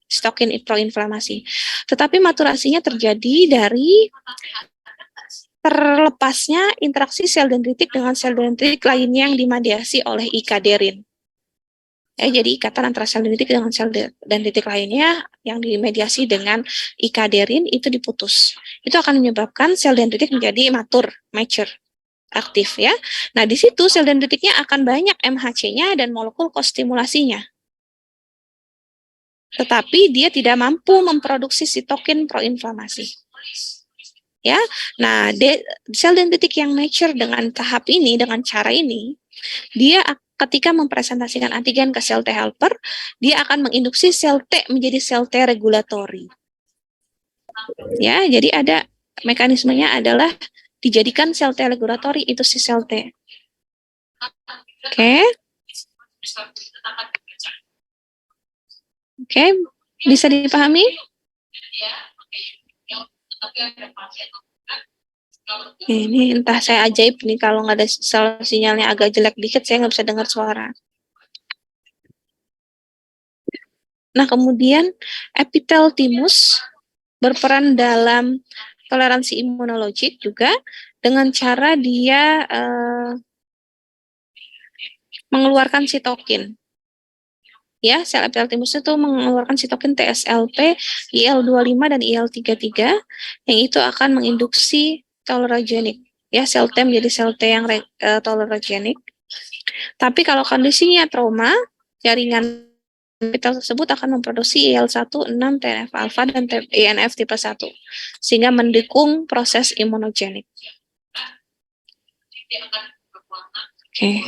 Sitokin proinflamasi. Tetapi maturasinya terjadi dari terlepasnya interaksi sel dendritik dengan sel dendritik lainnya yang dimediasi oleh ikaderin. Ya, jadi ikatan antara sel dendritik dengan sel dendritik lainnya yang dimediasi dengan ikaderin itu diputus. Itu akan menyebabkan sel dendritik menjadi mature, aktif ya. Nah, di situ sel dendritiknya akan banyak MHC-nya dan molekul kostimulasinya. Tetapi dia tidak mampu memproduksi sitokin proinflamasi. Ya, nah sel dendritik yang mature dengan tahap ini, dengan cara ini, dia ketika mempresentasikan antigen ke sel T helper, dia akan menginduksi sel T menjadi sel T regulatory. Ya, jadi ada mekanismenya adalah dijadikan sel T regulatory itu si sel T. Oke. Oke, bisa dipahami? Ini entah saya ajaib nih, kalau nggak ada sinyalnya agak jelek dikit, saya nggak bisa dengar suara. Nah, kemudian epitel timus berperan dalam toleransi imunologik juga dengan cara dia mengeluarkan sitokin. Ya, sel epitel timus itu mengeluarkan sitokin TSLP, IL-25 dan IL-33 yang itu akan menginduksi tolerogenik. Ya, sel T menjadi sel T yang tolerogenik. Tapi kalau kondisinya trauma, jaringan epitel tersebut akan memproduksi IL-1, 6, TNF-alfa, dan INF tipe 1, sehingga mendukung proses imunogenik. Oke.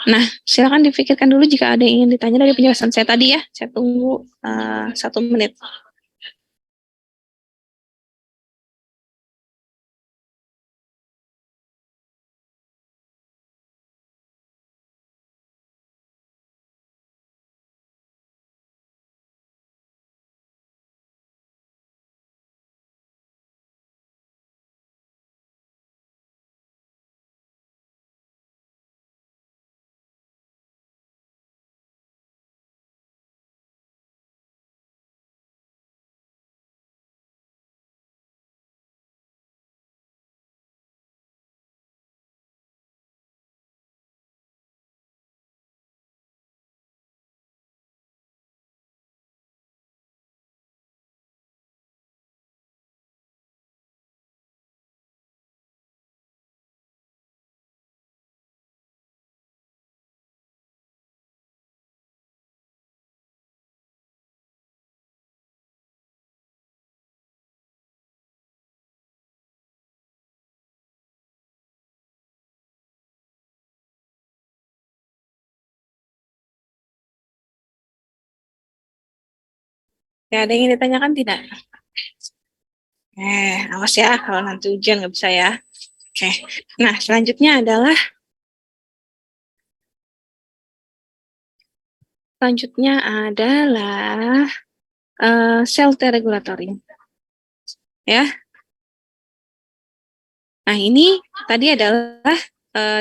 Nah, silakan dipikirkan dulu jika ada yang ingin ditanya dari penjelasan saya tadi ya. Saya tunggu 1 menit. Ya, ada yang ingin ditanyakan tidak? Awas ya, kalau nanti ujian nggak bisa ya. Oke. Nah, selanjutnya adalah sel T regulatory. Ya. Nah, ini tadi adalah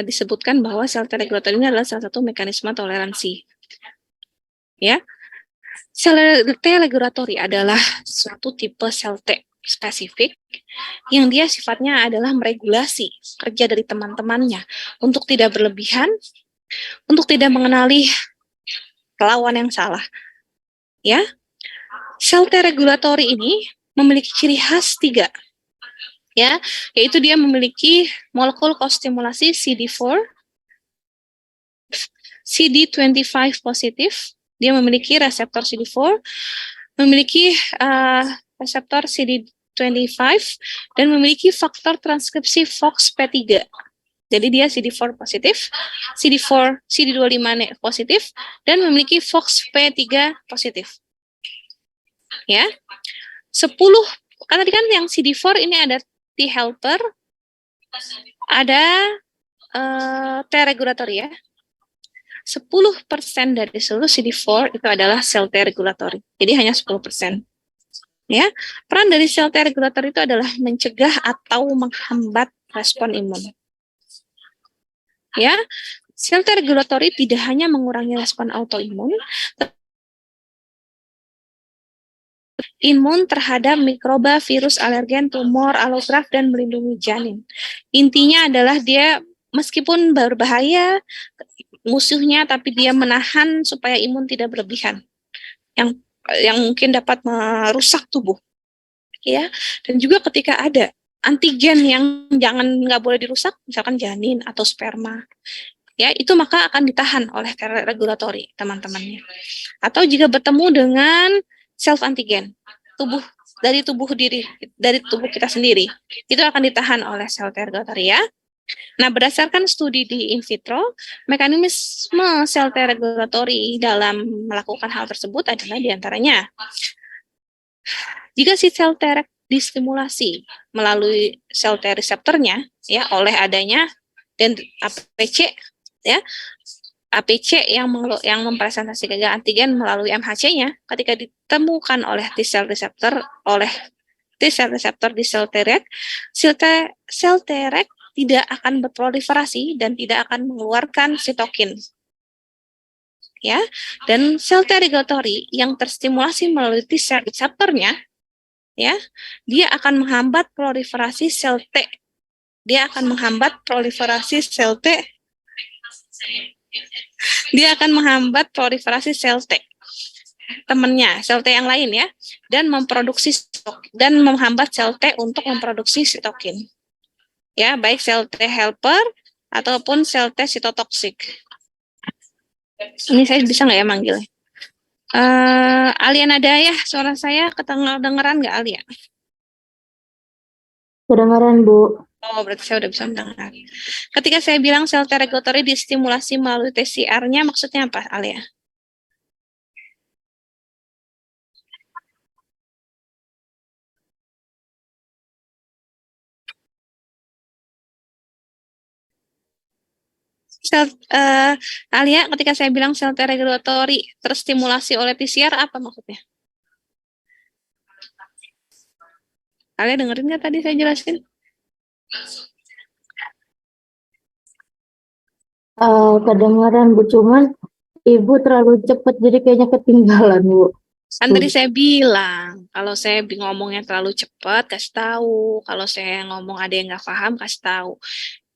disebutkan bahwa sel T regulator ini adalah salah satu mekanisme toleransi. Ya. Sel T regulatory adalah suatu tipe sel T spesifik yang dia sifatnya adalah meregulasi kerja dari teman-temannya untuk tidak berlebihan, untuk tidak mengenali lawan yang salah. Ya. Sel T regulatory ini memiliki ciri khas 3. Ya, yaitu dia memiliki molekul kostimulasi CD4, CD25 positif, dia memiliki reseptor CD4, memiliki reseptor CD25, dan memiliki faktor transkripsi FOXP3. Jadi dia CD4 positif, CD25 positif, dan memiliki FOXP3 positif. Ya, 10, karena tadi kan yang CD4 ini ada T helper, ada T regulatory ya. 10% dari seluruh CD4 itu adalah sel T regulatory. Jadi hanya 10%. Ya, peran dari sel T regulatory itu adalah mencegah atau menghambat respon imun. Ya, sel T regulatory tidak hanya mengurangi respon autoimun, imun terhadap mikroba, virus, alergen, tumor, alograf, dan melindungi janin. Intinya adalah dia meskipun berbahaya musuhnya, tapi dia menahan supaya imun tidak berlebihan, yang mungkin dapat merusak tubuh. Ya, dan juga ketika ada antigen yang nggak boleh dirusak, misalkan janin atau sperma, ya itu maka akan ditahan oleh regulatory teman-temannya. Atau jika bertemu dengan self antigen dari tubuh kita sendiri, itu akan ditahan oleh sel T regulatory ya. Nah, berdasarkan studi di in vitro, mekanisme sel T regulatory dalam melakukan hal tersebut adalah diantaranya, jika si sel T distimulasi melalui sel T reseptornya, ya oleh adanya dan APC, ya. APC yang mempresentasikan antigen melalui MHC-nya ketika ditemukan oleh T-cell reseptor di sel Treg, sel Treg tidak akan berproliferasi dan tidak akan mengeluarkan sitokin. Ya, dan sel T regulatory yang terstimulasi melalui T-cell reseptornya, ya, dia akan menghambat proliferasi sel T. Dia akan menghambat proliferasi sel T. Dia akan menghambat proliferasi sel T temannya, sel T yang lain ya, dan menghambat sel T untuk memproduksi sitokin. Ya, baik sel T helper ataupun sel T sitotoksik. Ini saya bisa nggak ya manggil? Alia Nada ya, suara saya kedengeran nggak Alia?
Kedengaran, Bu.
Oh, berarti saya udah bisa mendengar. Ketika saya bilang sel T regulatory distimulasi melalui TCR-nya, maksudnya apa, Alia? Alia, ketika saya bilang sel T regulatory terstimulasi oleh TCR, apa maksudnya? Alia dengerin nggak tadi saya jelasin?
Kedengaran, Bu. Cuman Ibu terlalu cepat, jadi kayaknya ketinggalan, Bu.
Kan tadi saya bilang, kalau saya ngomongnya terlalu cepat, kasih tahu. Kalau saya ngomong ada yang nggak paham, kasih tahu.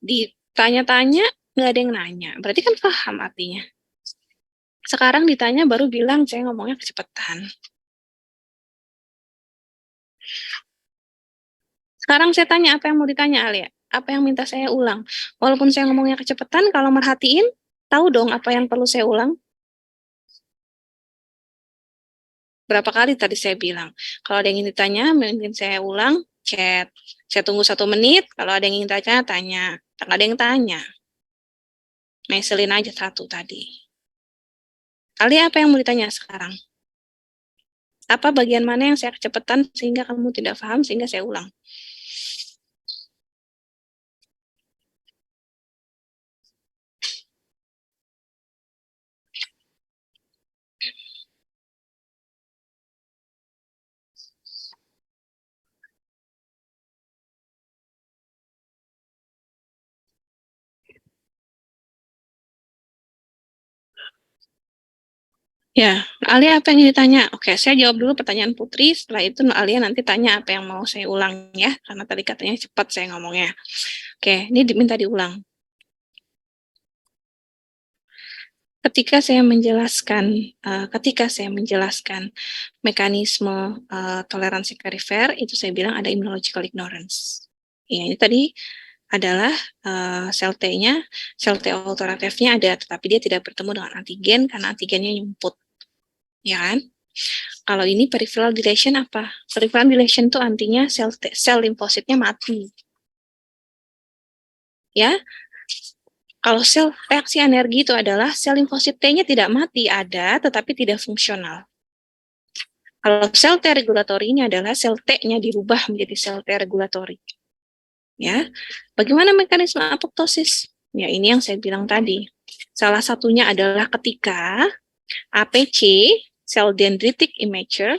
Ditanya-tanya, nggak ada yang nanya. Berarti kan paham artinya. Sekarang ditanya baru bilang saya ngomongnya kecepatan. Sekarang saya tanya apa yang mau ditanya, Alia? Apa yang minta saya ulang? Walaupun saya ngomongnya kecepatan, kalau merhatiin, tahu dong apa yang perlu saya ulang? Berapa kali tadi saya bilang? Kalau ada yang ingin ditanya, mungkin saya ulang, chat. Saya tunggu 1 menit, kalau ada yang ingin tanya. Tak ada yang tanya. Meselin aja 1 tadi. Alia, apa yang mau ditanya sekarang? Apa bagian mana yang saya kecepatan sehingga kamu tidak paham, sehingga saya ulang? Ya, Alia apa yang ingin ditanya? Oke, saya jawab dulu pertanyaan Putri, setelah itu Alia nanti tanya apa yang mau saya ulang ya, karena tadi katanya cepat saya ngomongnya. Oke, ini diminta diulang. Ketika saya menjelaskan mekanisme toleransi karifer, itu saya bilang ada immunological ignorance. Ya, ini tadi adalah sel T-nya, sel T autoreaktifnya ada, tetapi dia tidak bertemu dengan antigen karena antigennya nyumput. Ya kan? Kalau ini peripheral dilation apa? Peripheral dilation itu artinya sel limfositnya mati. Ya, kalau sel reaksi alergi itu adalah sel limfosit T-nya tidak mati, ada, tetapi tidak fungsional. Kalau sel T regulatory ini adalah sel T-nya dirubah menjadi sel T regulatory. Ya, bagaimana mekanisme apoptosis? Ya, ini yang saya bilang tadi. Salah satunya adalah ketika APC, sel dendritic immature,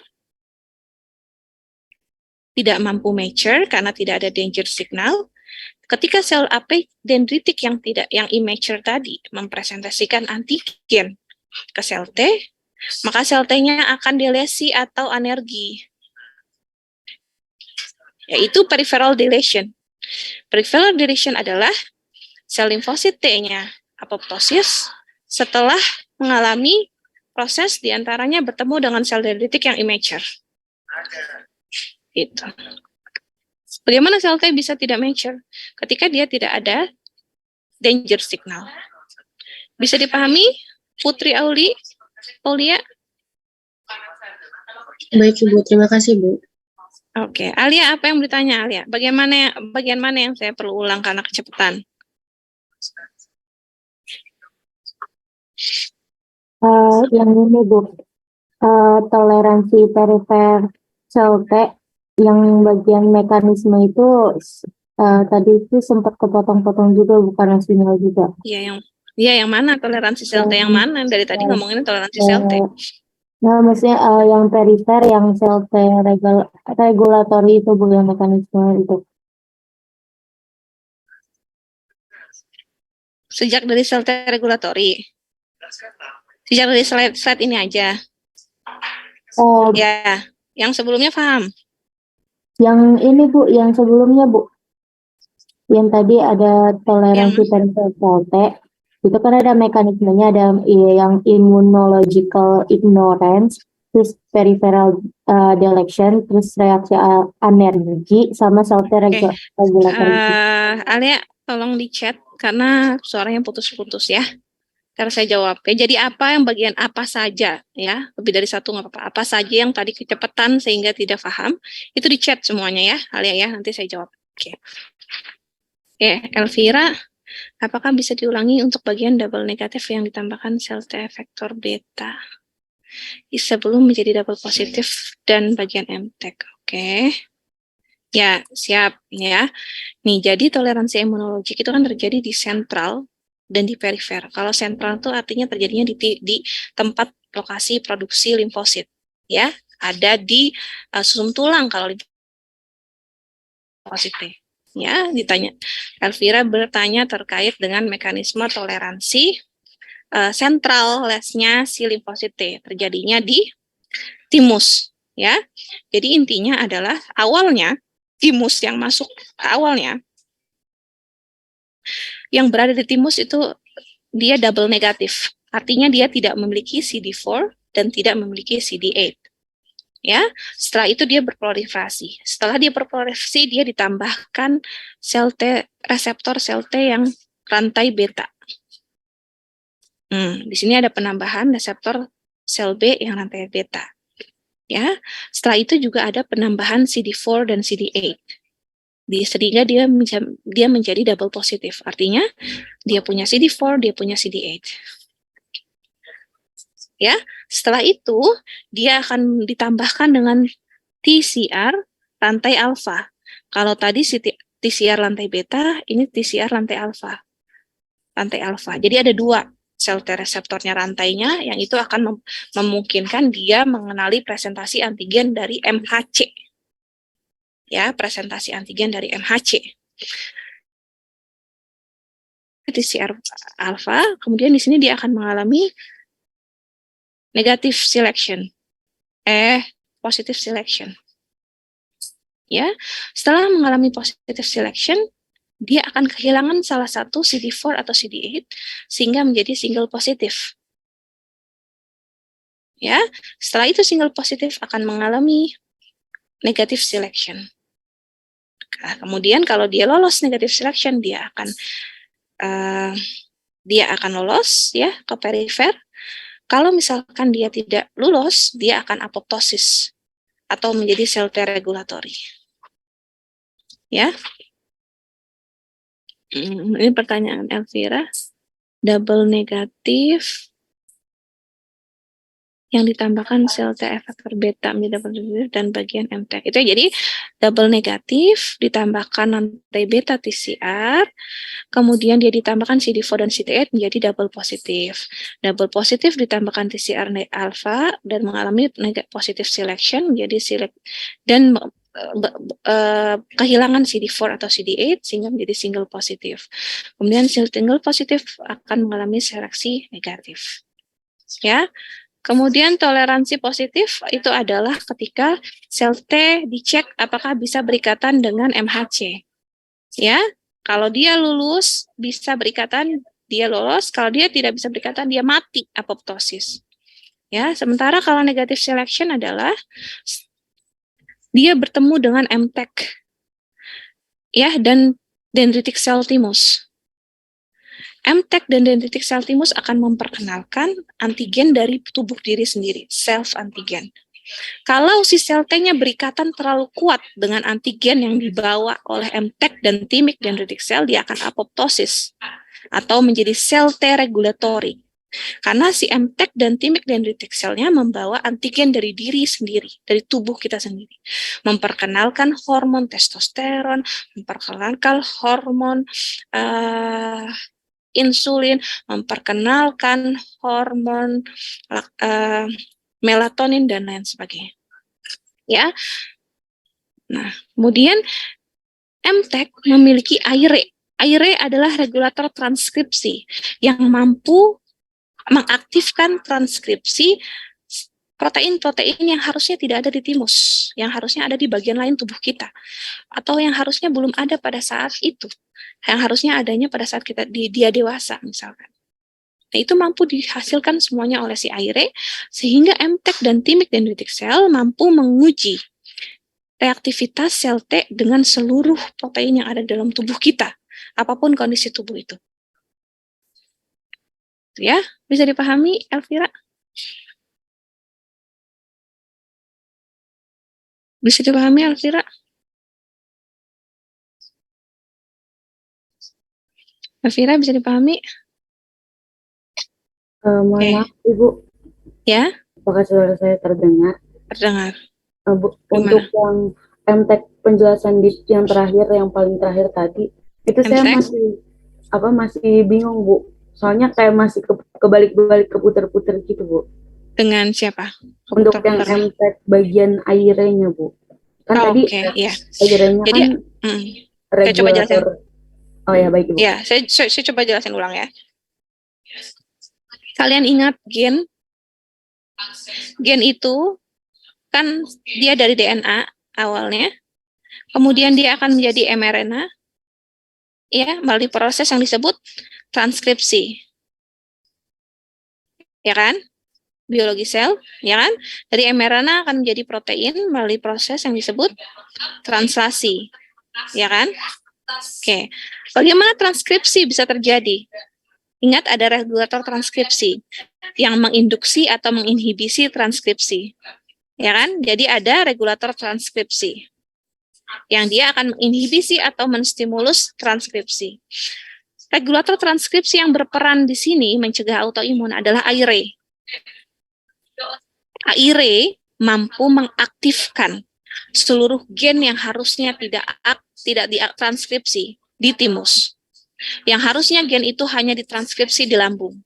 tidak mampu mature karena tidak ada danger signal. Ketika sel AP dendritik yang immature tadi mempresentasikan antigen ke sel T, maka sel T-nya akan dilesi atau anergi, yaitu peripheral deletion. Peripheral deletion adalah sel limfosit T-nya apoptosis setelah mengalami proses diantaranya bertemu dengan sel dendritik yang immature. Itu. Bagaimana sel T bisa tidak mature? Ketika dia tidak ada danger signal. Bisa dipahami, Putri Aulia?
Baik, Ibu. Terima kasih, Bu.
Oke, Alia, apa yang ditanya, Alia? Bagian mana yang saya perlu ulang karena kecepatan?
Yang ini, Bu. Toleransi perifer sel T, yang bagian mekanisme itu tadi itu sempat kepotong-potong juga, bukan sinyal juga.
Iya, yang Iya, yang mana? Toleransi sel T yang mana? Dari tadi ngomongin toleransi sel T.
Nah, maksudnya yang perifer, yang sel T regulatori itu Bu, yang mekanisme itu.
Sejak dari sel T regulatori. Sejak dari slide ini aja.
Oh,
Ya, yang sebelumnya paham.
yang ini Bu, yang sebelumnya Bu, yang tadi ada toleransi perifer sel T, itu kan ada mekanismenya, ada yang immunological ignorance, terus peripheral deletion, terus reaksi anergi, sama sel T regulatori.
Alia, tolong di chat karena suaranya putus-putus ya. Karena saya jawab. Ya, jadi apa yang bagian apa saja ya, lebih dari satu nggak apa-apa. Apa saja yang tadi kecepatan sehingga tidak paham, itu di chat semuanya ya, Alia ya. Nanti saya jawab. Oke. Elvira, apakah bisa diulangi untuk bagian double negatif yang ditambahkan sel T vektor beta sebelum menjadi double positif dan bagian MTEK? Oke. Ya, siap ya. Nih, jadi toleransi imunologik itu kan terjadi di sentral dan di perifer. Kalau sentral itu artinya terjadinya di tempat lokasi produksi limfosit, ya. Ada di susum tulang kalau limfosit T. Ya, ditanya. Elvira bertanya terkait dengan mekanisme toleransi sentral lesnya si limfosit T terjadinya di timus, ya. Jadi intinya adalah awalnya timus yang masuk awalnya yang berada di timus itu dia double negatif. Artinya dia tidak memiliki CD4 dan tidak memiliki CD8. Ya, setelah itu dia berproliferasi. Setelah dia berproliferasi, dia ditambahkan sel T, reseptor sel T yang rantai beta. Di sini ada penambahan reseptor sel B yang rantai beta. Ya, setelah itu juga ada penambahan CD4 dan CD8. Sehingga dia menjadi double positif. Artinya dia punya CD4, dia punya CD8. Ya, setelah itu dia akan ditambahkan dengan TCR rantai alfa. Kalau tadi TCR lantai beta, ini TCR lantai alfa. Rantai alfa. Jadi ada dua sel T reseptornya rantainya yang itu akan memungkinkan dia mengenali presentasi antigen dari MHC. Ya, presentasi antigen dari MHC. TCR alfa, kemudian di sini dia akan mengalami negative selection. Positive selection. Ya, setelah mengalami positive selection, dia akan kehilangan salah satu CD4 atau CD8 sehingga menjadi single positif. Ya, setelah itu single positif akan mengalami negative selection. Nah, kemudian kalau dia lolos negative selection, dia akan lolos ya ke perifer. Kalau misalkan dia tidak lulus, dia akan apoptosis atau menjadi sel T regulatori. Ya. Ini pertanyaan Elvira. Double negatif yang ditambahkan sel T efektor beta dan bagian MTEK. Itu jadi double negatif ditambahkan rantai beta TCR, kemudian dia ditambahkan CD4 dan CD8 menjadi double positif. Double positif ditambahkan TCR alpha dan mengalami positive selection menjadi dan kehilangan CD4 atau CD8 sehingga menjadi single positif. Kemudian single positif akan mengalami seleksi negatif. Ya. Kemudian toleransi positif itu adalah ketika sel T dicek apakah bisa berikatan dengan MHC. Ya, kalau dia lulus bisa berikatan, dia lolos. Kalau dia tidak bisa berikatan, dia mati apoptosis. Ya, sementara kalau negative selection adalah dia bertemu dengan MTEK. Ya, dan dendritic cell thymus. MTEK dan dendritic cell thymus akan memperkenalkan antigen dari tubuh diri sendiri, self antigen. Kalau si sel T-nya berikatan terlalu kuat dengan antigen yang dibawa oleh MTEK dan thymic dendritic cell, dia akan apoptosis atau menjadi sel T regulatori. Karena si MTEK dan thymic dendritic cell-nya membawa antigen dari diri sendiri, dari tubuh kita sendiri. Memperkenalkan hormon testosteron, memperkenalkan hormon insulin, memperkenalkan hormon melatonin dan lain sebagainya. Ya. Nah, kemudian MTEK memiliki AIRE. AIRE adalah regulator transkripsi yang mampu mengaktifkan transkripsi protein-protein yang harusnya tidak ada di timus, yang harusnya ada di bagian lain tubuh kita, atau yang harusnya belum ada pada saat itu, yang harusnya adanya pada saat dia dewasa misalkan. Nah, itu mampu dihasilkan semuanya oleh si AIRE, sehingga MTEK dan thymic dendritic cell mampu menguji reaktivitas sel T dengan seluruh protein yang ada dalam tubuh kita, apapun kondisi tubuh itu. Ya, bisa dipahami, Elvira? Bisa dipahami, Elvira? Elvira, bisa dipahami?
Mohon maaf, Ibu.
Ya?
Apakah suara saya terdengar?
Terdengar.
Bu, untuk yang MTEK penjelasan yang terakhir, yang paling terakhir tadi, itu
MTEK?
saya masih bingung, Bu. Soalnya kayak masih kebalik-balik, keputar-putar gitu, Bu.
Dengan siapa?
Untuk yang MTEK bagian AIRE-nya, Bu. Kan tadi
ya.
AIRE-nya kan
saya coba jelasin.
Oh ya, baik, Ibu.
Ya, saya coba jelasin ulang ya. Kalian ingat gen? Gen itu kan dia dari DNA awalnya, kemudian dia akan menjadi mRNA, ya, melalui proses yang disebut transkripsi, ya kan? Biologi sel, ya kan? Dari mRNA akan menjadi protein melalui proses yang disebut translasi, ya kan? Oke, bagaimana transkripsi bisa terjadi? Ingat ada regulator transkripsi yang menginduksi atau menginhibisi transkripsi. Ya kan? Jadi ada regulator transkripsi yang dia akan menginhibisi atau menstimulus transkripsi. Regulator transkripsi yang berperan di sini mencegah autoimun adalah AIRE. AIRE mampu mengaktifkan seluruh gen yang harusnya tidak ditranskripsi di timus. Yang harusnya gen itu hanya ditranskripsi di lambung.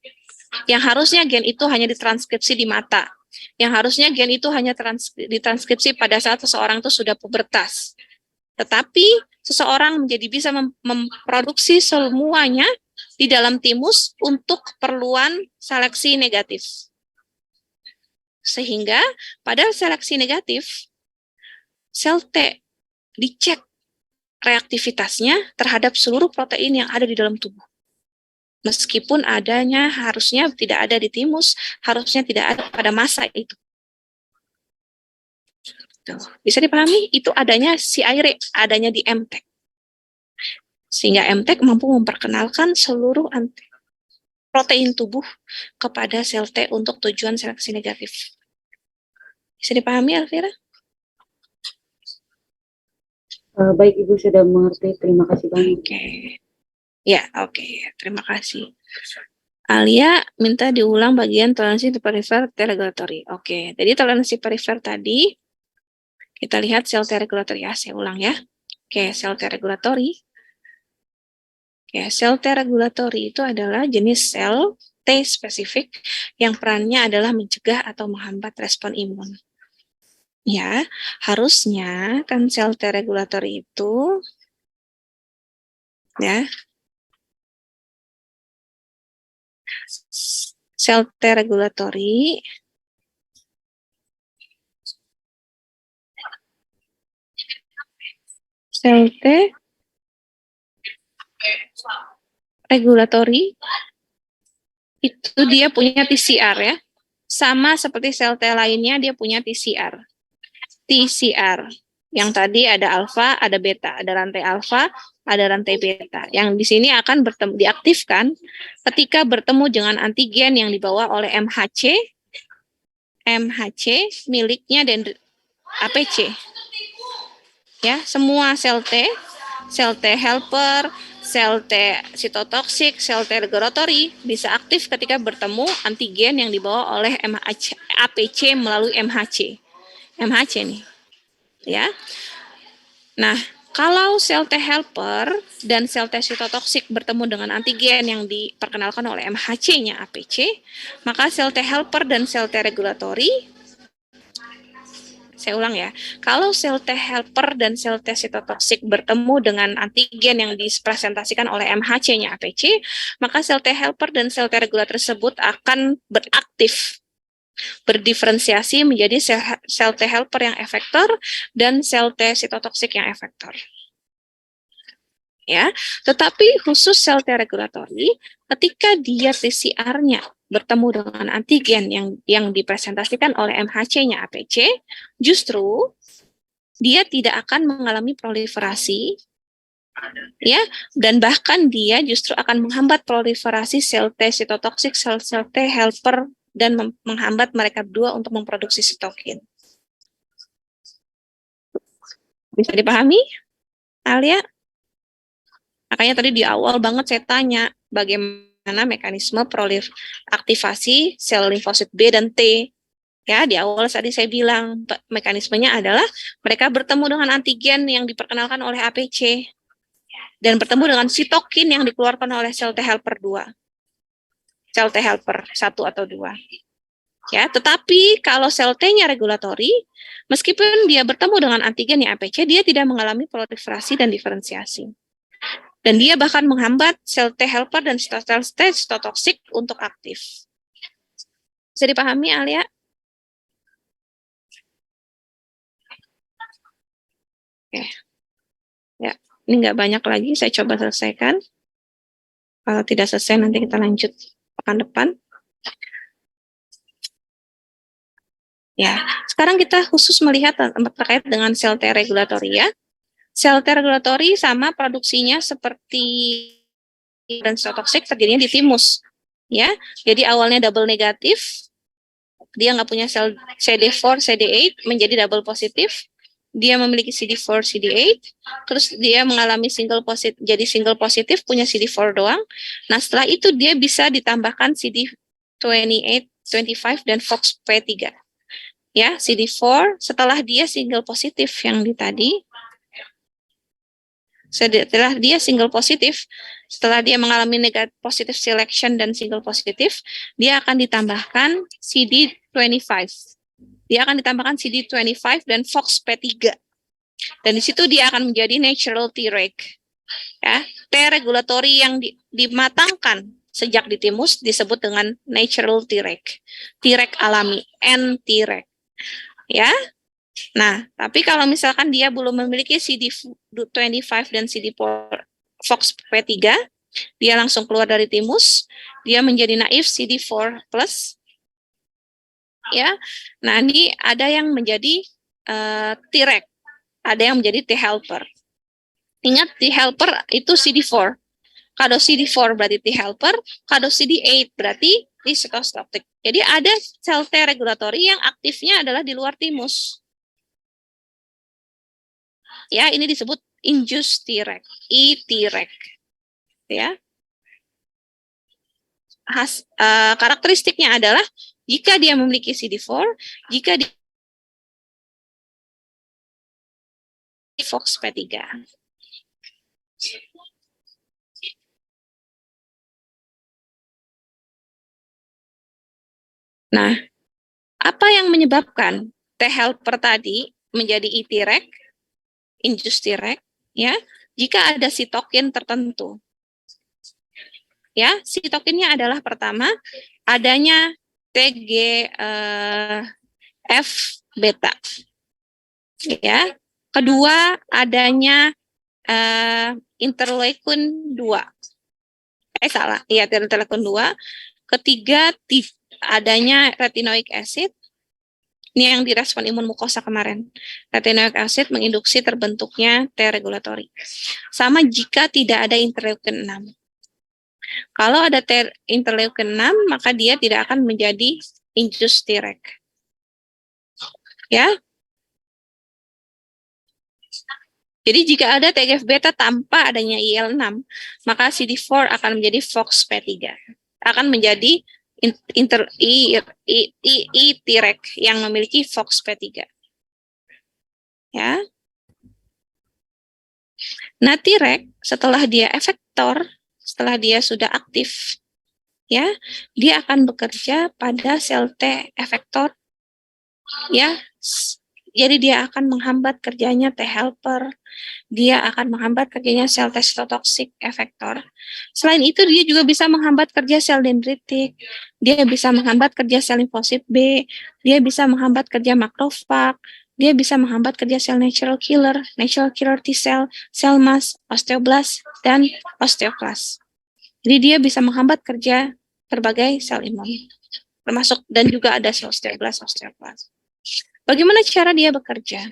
Yang harusnya gen itu hanya ditranskripsi di mata. Yang harusnya gen itu hanya ditranskripsi pada saat seseorang itu sudah pubertas. Tetapi seseorang menjadi bisa memproduksi semuanya di dalam timus untuk keperluan seleksi negatif. Sehingga pada seleksi negatif, sel T dicek reaktivitasnya terhadap seluruh protein yang ada di dalam tubuh. Meskipun adanya harusnya tidak ada di timus, harusnya tidak ada pada masa itu. Bisa dipahami? Itu adanya si AIRE, adanya di MTEK. Sehingga MTEK mampu memperkenalkan seluruh protein tubuh kepada sel T untuk tujuan seleksi negatif. Bisa dipahami, Elvira?
Baik, Ibu sudah mengerti. Terima kasih banyak.
Oke. Terima kasih. Alia minta diulang bagian toleransi perifer T regulatory. Oke, jadi toleransi perifer tadi kita lihat sel T regulatory ya. Saya ulang ya. Oke, sel T regulatory. Oke, sel T regulatory itu adalah jenis sel T spesifik yang perannya adalah mencegah atau menghambat respon imun. Ya, harusnya kan sel T regulatory itu ya. Sel T regulatory itu dia punya TCR ya. Sama seperti sel T lainnya dia punya TCR. Yang tadi ada alfa, ada beta, ada rantai alfa, ada rantai beta. Yang di sini akan diaktifkan ketika bertemu dengan antigen yang dibawa oleh MHC miliknya dan APC. Ya, semua sel T helper, sel T sitotoksik, sel T regulatory bisa aktif ketika bertemu antigen yang dibawa oleh APC melalui MHC nih. Ya. Nah, Kalau sel T helper dan sel T sitotoksik bertemu dengan antigen yang diperkenalkan oleh MHC-nya APC, maka sel T helper dan sel T regulatory, saya ulang ya, kalau sel T helper dan sel T sitotoksik bertemu dengan antigen yang dipresentasikan oleh MHC-nya APC, maka sel T helper dan sel T regulator tersebut akan beraktif, berdiferensiasi menjadi sel T helper yang efektor dan sel T sitotoksik yang efektor. Ya, tetapi khusus sel T regulatory, ketika dia TCR-nya bertemu dengan antigen yang dipresentasikan oleh MHC-nya APC, justru dia tidak akan mengalami proliferasi, ya, dan bahkan dia justru akan menghambat proliferasi sel T sitotoksik, sel T helper, dan menghambat mereka berdua untuk memproduksi sitokin. Bisa dipahami, Alia? Makanya tadi di awal banget saya tanya bagaimana mekanisme aktivasi sel limfosit B dan T. Ya, di awal tadi saya bilang mekanismenya adalah mereka bertemu dengan antigen yang diperkenalkan oleh APC dan bertemu dengan sitokin yang dikeluarkan oleh sel T helper 2. Sel T helper 1 atau 2. Ya, tetapi kalau sel T-nya regulatory, meskipun dia bertemu dengan antigen yang APC, dia tidak mengalami proliferasi dan diferensiasi. Dan dia bahkan menghambat sel T helper dan sel T sitotoksik untuk aktif. Bisa dipahami, Alia? Oke. Ya, ini nggak banyak lagi, saya coba selesaikan. Kalau tidak selesai, nanti kita lanjut pekan depan. Ya, sekarang kita khusus melihat terkait dengan sel T regulatory ya. Sel T regulatory sama produksinya seperti dan sitotoksik terjadinya di timus. Ya, jadi awalnya double negatif, dia nggak punya sel CD4, CD8 menjadi double positif. Dia memiliki CD4, CD8, terus dia mengalami single positif, jadi single positif punya CD4 doang. Nah, setelah itu dia bisa ditambahkan CD28, 25 dan FOXP3. Ya, CD4 setelah dia single positif yang di tadi. Setelah dia single positif, setelah dia mengalami negatif positive selection dan single positif, dia akan ditambahkan CD25. Dia akan ditambahkan CD25 dan FOXP3. Dan di situ dia akan menjadi natural Treg. Ya, T regulatory yang dimatangkan sejak di timus disebut dengan natural Treg. Treg alami, N-Treg. Ya. Nah, tapi kalau misalkan dia belum memiliki CD25 dan CD4 FOXP3, dia langsung keluar dari timus, dia menjadi naif CD4+. Ya, nah ini ada yang menjadi Treg, ada yang menjadi T helper. Ingat T helper itu CD4. Kalau CD4 berarti T helper, kalau CD8 berarti T sitotoksik. Jadi ada sel T regulatory yang aktifnya adalah di luar timus. Ya, ini disebut induced Treg, I-Treg. Ya. Karakteristiknya adalah jika dia memiliki CD4, jika dia FOXP3. Nah, apa yang menyebabkan T helper tadi menjadi I-Treg, induced Treg, ya? Jika ada sitokin tertentu. Ya, sitokinnya adalah pertama adanya TGF beta. Ya. Kedua adanya interleukin 2. Salah. Iya, interleukin 2. Ketiga adanya retinoic acid. Ini yang direspon imun mukosa kemarin. Retinoic acid menginduksi terbentuknya T regulatory. Sama jika tidak ada interleukin 6. Kalau ada interleukin 6, maka dia tidak akan menjadi induced Treg. Ya. Jadi jika ada TGF beta tanpa adanya IL6, maka CD4 akan menjadi FOXP3. Akan menjadi I-Treg yang memiliki FOXP3. Ya. Nah, Treg setelah dia efektor, setelah dia sudah aktif, ya, dia akan bekerja pada sel T efektor, ya. Jadi dia akan menghambat kerjanya T helper, dia akan menghambat kerjanya sel T sitotoksik efektor. Selain itu, dia juga bisa menghambat kerja sel dendritik, dia bisa menghambat kerja sel limfosit B, dia bisa menghambat kerja makrofag, dia bisa menghambat kerja sel natural killer T cell, sel mas, osteoblast, dan osteoklas. Jadi dia bisa menghambat kerja berbagai sel imun, termasuk dan juga ada sel osteoblast, osteoklas. Bagaimana cara dia bekerja?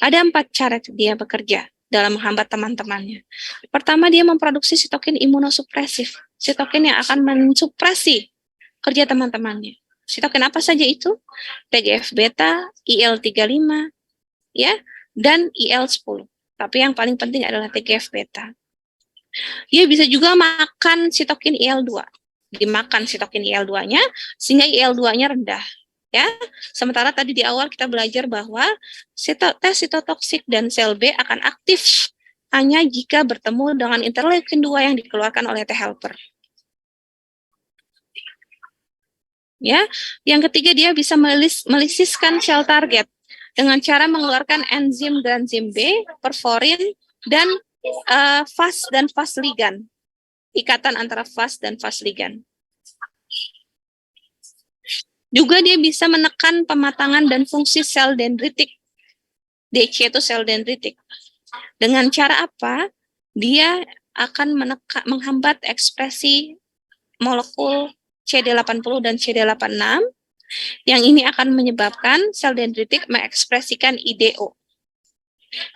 Ada 4 cara dia bekerja dalam menghambat teman-temannya. Pertama, dia memproduksi sitokin imunosupresif, sitokin yang akan mensupresi kerja teman-temannya. Sitokin apa saja itu? TGF-beta, IL-35, ya, dan IL-10. Tapi yang paling penting adalah TGF-beta. Dia bisa juga makan sitokin IL-2. Dimakan sitokin IL-2-nya sehingga IL-2-nya rendah. Ya, sementara tadi di awal kita belajar bahwa T sitotoksik dan sel B akan aktif hanya jika bertemu dengan interleukin 2 yang dikeluarkan oleh T helper. Ya, yang ketiga dia bisa melisiskan sel target dengan cara mengeluarkan enzim ganzim B, perforin, dan Fas dan Fas ligan. Ikatan antara Fas dan Fas ligan. Juga dia bisa menekan pematangan dan fungsi sel dendritik. DC itu sel dendritik. Dengan cara apa? Dia akan menghambat ekspresi molekul CD80 dan CD86. Yang ini akan menyebabkan sel dendritik mengekspresikan IDO.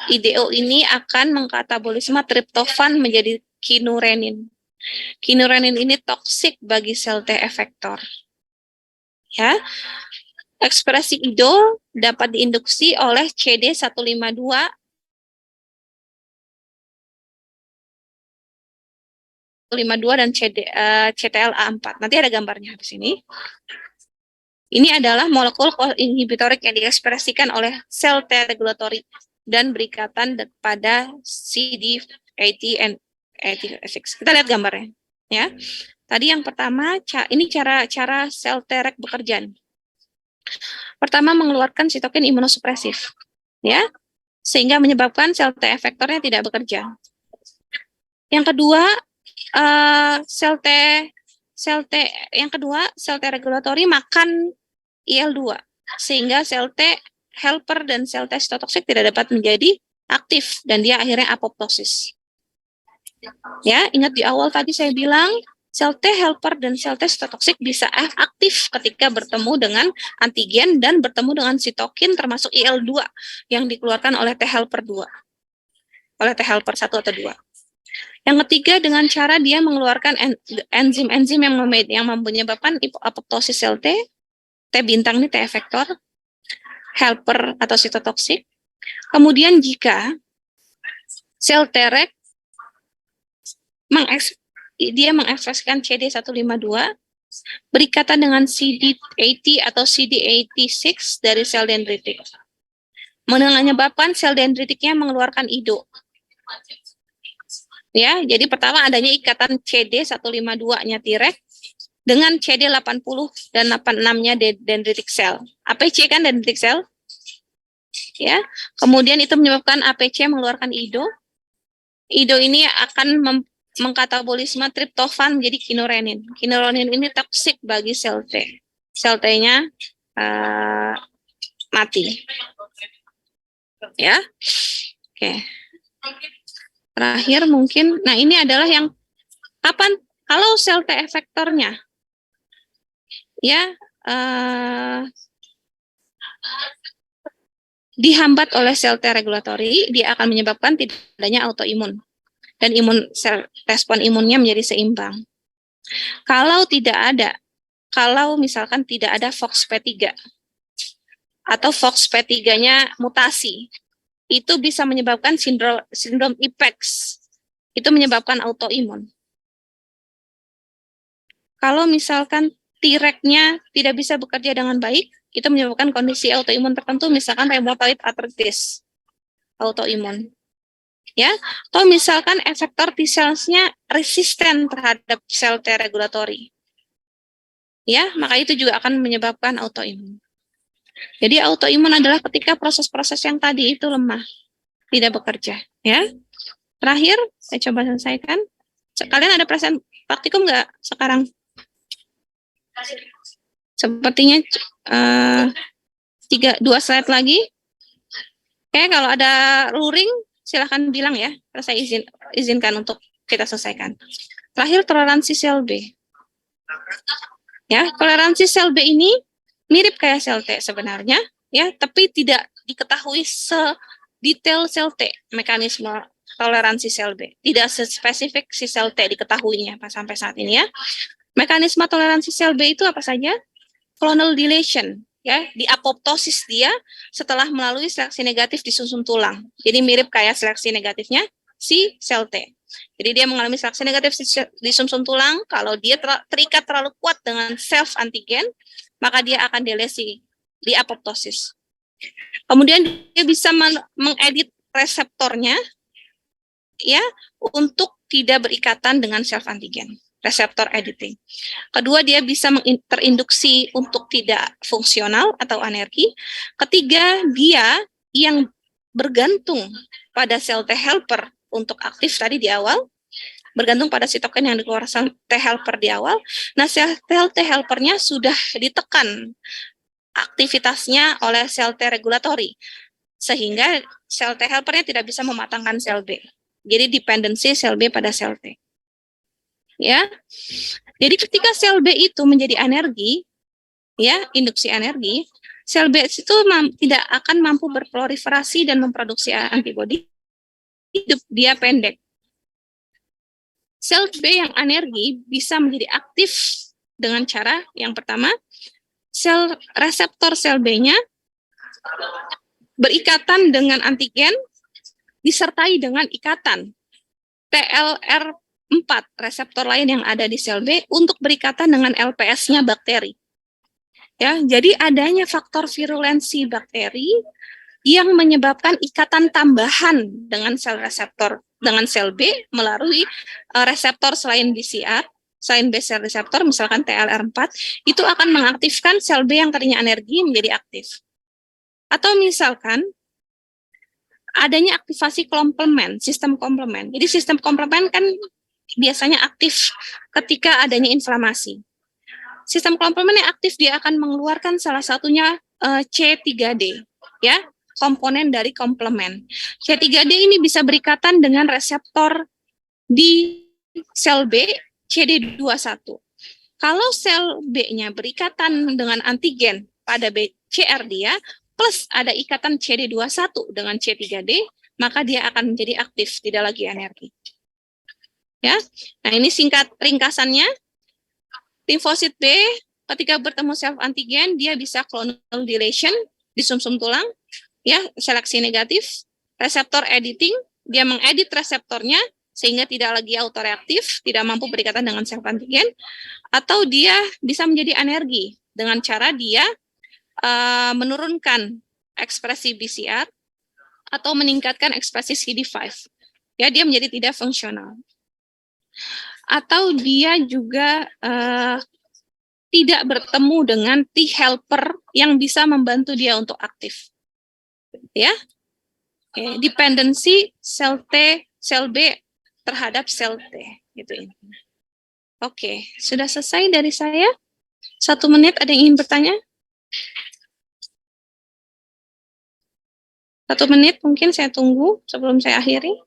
IDO ini akan mengkatabolisme triptofan menjadi kinurenin. Kinurenin ini toksik bagi sel T efektor. Ya, ekspresi IDO dapat diinduksi oleh CD152 dan CTLA4. Nanti ada gambarnya di sini. Ini adalah molekul inhibitorik yang diekspresikan oleh sel T regulatory dan berikatan pada CD80 and 86. Kita lihat gambarnya, ya. Tadi yang pertama, ini cara sel Treg bekerja. Pertama, mengeluarkan sitokin imunosupresif, ya, sehingga menyebabkan sel T efektornya tidak bekerja. Yang kedua, sel T regulatory makan IL-2, sehingga sel T helper dan sel T sitotoksik tidak dapat menjadi aktif dan dia akhirnya apoptosis. Ya, ingat di awal tadi saya bilang sel T helper dan sel T sitotoksik bisa aktif ketika bertemu dengan antigen dan bertemu dengan sitokin termasuk IL-2 yang dikeluarkan oleh T helper 2. Oleh T helper 1 atau 2. Yang ketiga, dengan cara dia mengeluarkan enzim-enzim yang menyebabkan apoptosis sel T bintang ini T efektor, helper atau sitotoksik. Kemudian jika sel Treg dia mengekspresikan CD152 berikatan dengan CD80 atau CD86 dari sel dendritik, menyebabkan sel dendritiknya mengeluarkan IDO. Ya, jadi pertama adanya ikatan CD152-nya Treg dengan CD80 dan 86-nya dendritic cell. APC kan dendritic cell? Ya. Kemudian itu menyebabkan APC mengeluarkan IDO. IDO ini akan mengkatabolisme triptofan menjadi kinurenin. Kinurenin ini toksik bagi sel T. Sel T-nya mati. Ya. Oke. Terakhir mungkin, nah ini adalah yang kapan kalau sel T efektornya ya dihambat oleh sel T regulatory, dia akan menyebabkan tidak adanya autoimun dan respon imunnya menjadi seimbang. Kalau misalkan tidak ada FOXP3 atau FOXP3-nya mutasi, itu bisa menyebabkan sindrom IPEX. Itu menyebabkan autoimun. Kalau misalkan Treg-nya tidak bisa bekerja dengan baik, itu menyebabkan kondisi autoimun tertentu, misalkan rheumatoid arthritis, autoimun. Ya, atau misalkan efektor T cells-nya resisten terhadap sel T regulatory. Ya, maka itu juga akan menyebabkan autoimun. Jadi autoimun adalah ketika proses-proses yang tadi itu lemah, tidak bekerja, ya. Terakhir, saya coba selesaikan. Kalian ada praktikum nggak sekarang? Sepertinya 2 slide lagi. Oke, kalau ada luring, silahkan bilang ya. Saya izinkan untuk kita selesaikan. Terakhir, toleransi sel B. Ya, toleransi sel B ini mirip kayak sel T sebenarnya, ya, tapi tidak diketahui sedetail sel T mekanisme toleransi sel B. Tidak spesifik si sel T diketahuinya sampai saat ini ya. Mekanisme toleransi sel B itu apa saja? Clonal deletion, ya, di apoptosis dia setelah melalui seleksi negatif di sumsum tulang. Jadi mirip kayak seleksi negatifnya si sel T. Jadi dia mengalami seleksi negatif di sumsum tulang. Kalau dia terikat terlalu kuat dengan self antigen, maka dia akan delesi di apoptosis. Kemudian dia bisa mengedit reseptornya, ya, untuk tidak berikatan dengan self antigen. Reseptor editing. Kedua, dia bisa terinduksi untuk tidak fungsional atau anergi. Ketiga, dia yang bergantung pada sel T helper untuk aktif tadi di awal, bergantung pada sitokin yang dikeluarkan T helper di awal. Nah, sel T helpernya sudah ditekan aktivitasnya oleh sel T regulatory, sehingga sel T helpernya tidak bisa mematangkan sel B. Jadi dependensi sel B pada sel T. Ya, jadi ketika sel B itu menjadi anergi, ya, induksi energi, sel B itu tidak akan mampu berproliferasi dan memproduksi antibodi, hidup dia pendek. Sel B yang anergi bisa menjadi aktif dengan cara yang pertama, reseptor sel B-nya berikatan dengan antigen disertai dengan ikatan TLR4 reseptor lain yang ada di sel B untuk berikatan dengan LPS-nya bakteri. Ya, jadi adanya faktor virulensi bakteri yang menyebabkan ikatan tambahan dengan sel reseptor dengan sel B melalui reseptor selain BCR, selain B cell reseptor, misalkan TLR4, itu akan mengaktifkan sel B yang tadinya anergi menjadi aktif. Atau misalkan adanya aktivasi komplement, sistem komplement. Jadi sistem komplement kan biasanya aktif ketika adanya inflamasi. Sistem komplement yang aktif dia akan mengeluarkan salah satunya C3D, ya, komponen dari komplement. C3D ini bisa berikatan dengan reseptor di sel B CD21. Kalau sel B-nya berikatan dengan antigen pada BCR dia, plus ada ikatan CD21 dengan C3D, maka dia akan menjadi aktif, tidak lagi anergi. Ya, nah ini singkat ringkasannya. Limfosit B ketika bertemu self antigen dia bisa clonal deletion di sumsum tulang, ya, seleksi negatif, reseptor editing, dia mengedit reseptornya sehingga tidak lagi autoreaktif, tidak mampu berikatan dengan self antigen, atau dia bisa menjadi anergi dengan cara dia menurunkan ekspresi BCR atau meningkatkan ekspresi CD5. Ya, dia menjadi tidak fungsional. Atau dia juga tidak bertemu dengan T helper yang bisa membantu dia untuk aktif. Ya. Oke, dependensi sel T, sel B terhadap sel T, gitu intinya. Oke, sudah selesai dari saya. 1 menit, ada yang ingin bertanya? 1 menit mungkin saya tunggu sebelum saya akhiri.